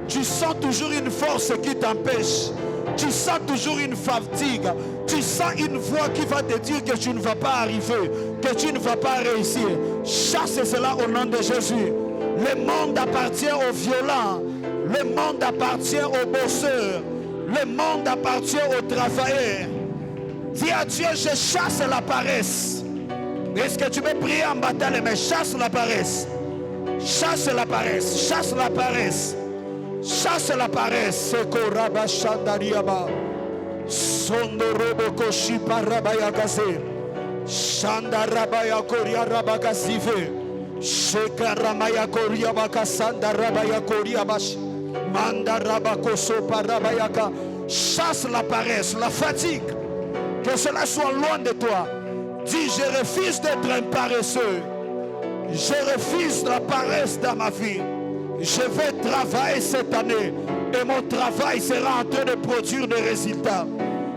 B: tu sens toujours une force qui t'empêche. Tu sens toujours une fatigue. Tu sens une voix qui va te dire que tu ne vas pas arriver, que tu ne vas pas réussir. Chasse cela au nom de Jésus. Le monde appartient aux violents. Le monde appartient aux bosseurs. Le monde appartient aux travailleurs. Dis à Dieu, je chasse la paresse. Est-ce que tu peux prier en bataille, mais chasse la paresse? Chasse la paresse, chasse la paresse. Chasse la paresse. Sekoraba Shandariaba. Sondorobo Koshipa Rabayagaze. Shandarabaya Koria Rabagazive. Shekaramaya Koria Bakasanda Rabaya Koria Bash. Mandarabakoso Parabayaka. Chasse la paresse, la fatigue. Que cela soit loin de toi. Dis, je refuse d'être un paresseux. Je refuse la paresse dans ma vie. Je vais travailler cette année et mon travail sera en train de produire des résultats.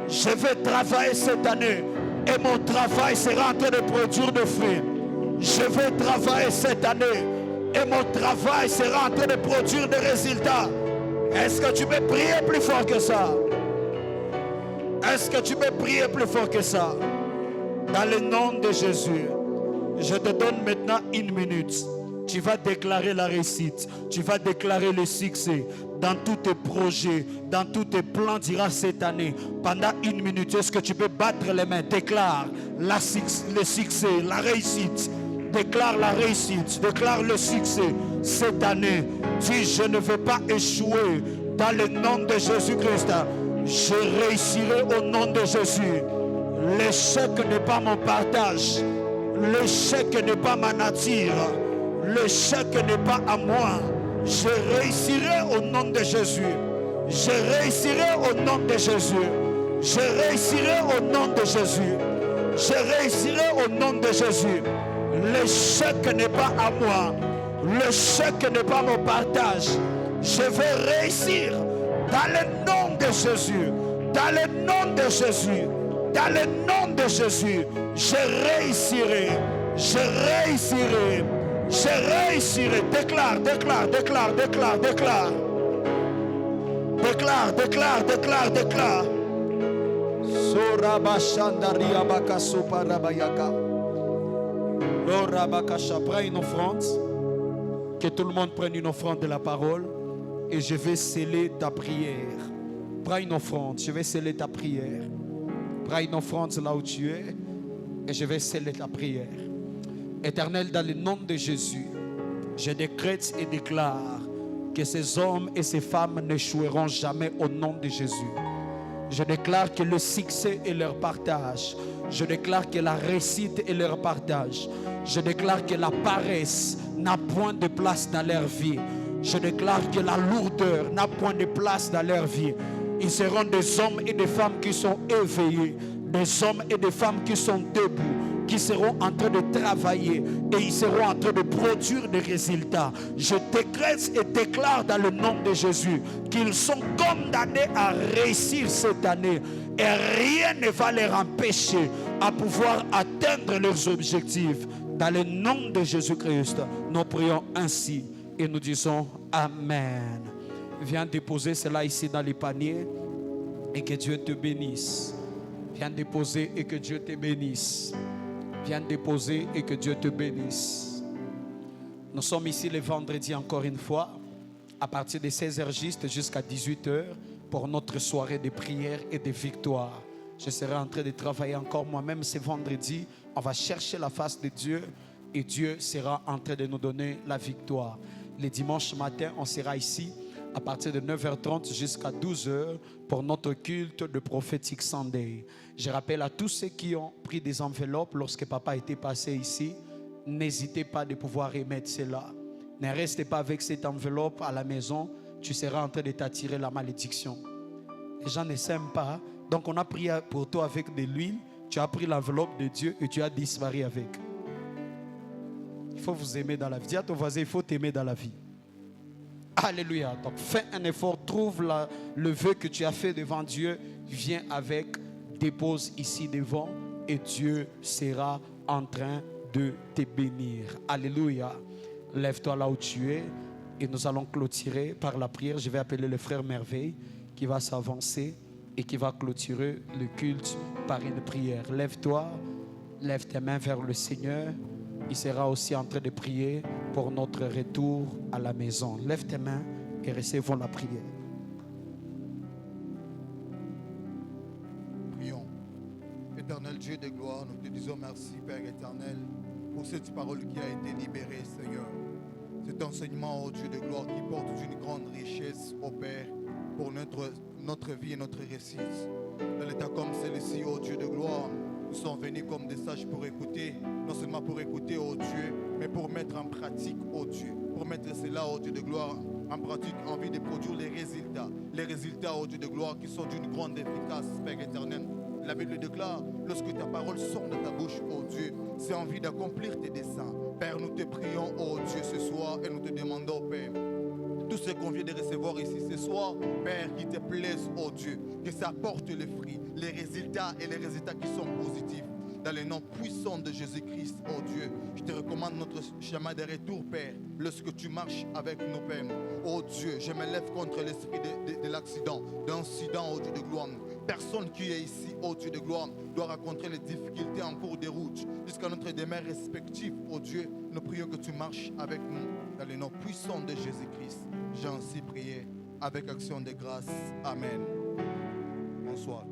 B: Je vais travailler cette année et mon travail sera en train de produire des fruits. Je vais travailler cette année et mon travail sera en train de produire des résultats. Est-ce que tu peux prier plus fort que ça? Est-ce que tu peux prier plus fort que ça? Dans le nom de Jésus, je te donne maintenant 1 minute. Tu vas déclarer la réussite. Tu vas déclarer le succès dans tous tes projets, dans tous tes plans durant cette année. Pendant 1 minute, est-ce que tu peux battre les mains? Déclare le succès, la réussite. Déclare la réussite, déclare le succès cette année. Dis, je ne vais pas échouer dans le nom de Jésus-Christ. Je réussirai au nom de Jésus. L'échec n'est pas mon partage. L'échec n'est pas ma nature. L'échec n'est pas à moi. Je réussirai au nom de Jésus. Je réussirai au nom de Jésus. Je réussirai au nom de Jésus. Je réussirai au nom de Jésus. L'échec n'est pas à moi. L'échec n'est pas mon partage. Je vais réussir dans le nom de Jésus. Dans le nom de Jésus. Dans le nom de Jésus. Je réussirai. Je réussirai. Je réussirai. Déclare, déclare, déclare, déclare, déclare. Déclare, déclare, déclare, déclare. Sorabashandaria bakasopa rabayaka. Lorabakasha, prends une offrande. Que tout le monde prenne une offrande de la parole. Et je vais sceller ta prière. Prends une offrande, je vais sceller ta prière. Prends une offrande là où tu es. Et je vais sceller ta prière. Éternel, dans le nom de Jésus, je décrète et déclare que ces hommes et ces femmes n'échoueront jamais au nom de Jésus. Je déclare que le succès est leur partage. Je déclare que la réussite est leur partage. Je déclare que la paresse n'a point de place dans leur vie. Je déclare que la lourdeur n'a point de place dans leur vie. Ils seront des hommes et des femmes qui sont éveillés, des hommes et des femmes qui sont debout, qui seront en train de travailler et ils seront en train de produire des résultats. Je décrète et déclare dans le nom de Jésus qu'ils sont condamnés à réussir cette année et rien ne va les empêcher à pouvoir atteindre leurs objectifs. Dans le nom de Jésus-Christ, nous prions ainsi et nous disons Amen. Viens déposer cela ici dans les paniers et que Dieu te bénisse. Viens déposer et que Dieu te bénisse. Viens déposer et que Dieu te bénisse. Nous sommes ici le vendredi encore une fois, à partir de 16h juste jusqu'à 18h pour notre soirée de prière et de victoire. Je serai en train de travailler encore moi-même ce vendredi. On va chercher la face de Dieu et Dieu sera en train de nous donner la victoire. Le dimanche matin, on sera ici à partir de 9h30 jusqu'à 12h pour notre culte de Prophetic Sunday. Je rappelle à tous ceux qui ont pris des enveloppes lorsque papa était passé ici, n'hésitez pas de pouvoir émettre cela. Ne restez pas avec cette enveloppe à la maison, tu seras en train de t'attirer la malédiction. Les gens ne s'aiment pas, donc on a prié pour toi avec de l'huile, tu as pris l'enveloppe de Dieu et tu as disparu avec. Il faut vous aimer dans la vie. Dis à ton voisin, il faut t'aimer dans la vie. Alléluia. Donc fais un effort, trouve le vœu que tu as fait devant Dieu, viens avec, dépose ici devant et Dieu sera en train de te bénir. Alléluia. Lève-toi là où tu es et nous allons clôturer par la prière. Je vais appeler le frère Merveille qui va s'avancer et qui va clôturer le culte par une prière. Lève-toi, lève tes mains vers le Seigneur. Il sera aussi en train de prier pour notre retour à la maison. Lève tes mains et recevons la prière.
C: Prions. Éternel Dieu de gloire, nous te disons merci, Père éternel, pour cette parole qui a été libérée, Seigneur. Cet enseignement, ô Dieu de gloire, qui porte une grande richesse, ô Père, pour notre vie et notre récit. Dans l'état comme celui-ci, ô Dieu de gloire, nous sommes venus comme des sages pour écouter, non seulement pour écouter, ô Dieu, mais pour mettre en pratique, ô Dieu, pour mettre cela, ô Dieu de gloire, en pratique, en vue de produire les résultats, ô Dieu de gloire, qui sont d'une grande efficace, Père éternel. La Bible déclare, lorsque ta parole sort de ta bouche, ô Dieu, c'est en vue d'accomplir tes desseins. Père, nous te prions, ô Dieu, ce soir, et nous te demandons, Père, tout ce qu'on vient de recevoir ici ce soir, Père, qui te plaise, ô Dieu, que ça apporte les fruits, les résultats et les résultats qui sont positifs. Dans le nom puissant de Jésus-Christ, oh Dieu, je te recommande notre chemin de retour, Père, lorsque tu marches avec nous, Père. Oh Dieu, je me lève contre l'esprit de l'accident, d'incident, oh Dieu de gloire. Personne qui est ici, oh Dieu de gloire, doit rencontrer les difficultés en cours de route. Jusqu'à notre demeure respective, oh Dieu, nous prions que tu marches avec nous. Dans le nom puissant de Jésus-Christ, j'ai ainsi prié avec action de grâce. Amen. Bonsoir.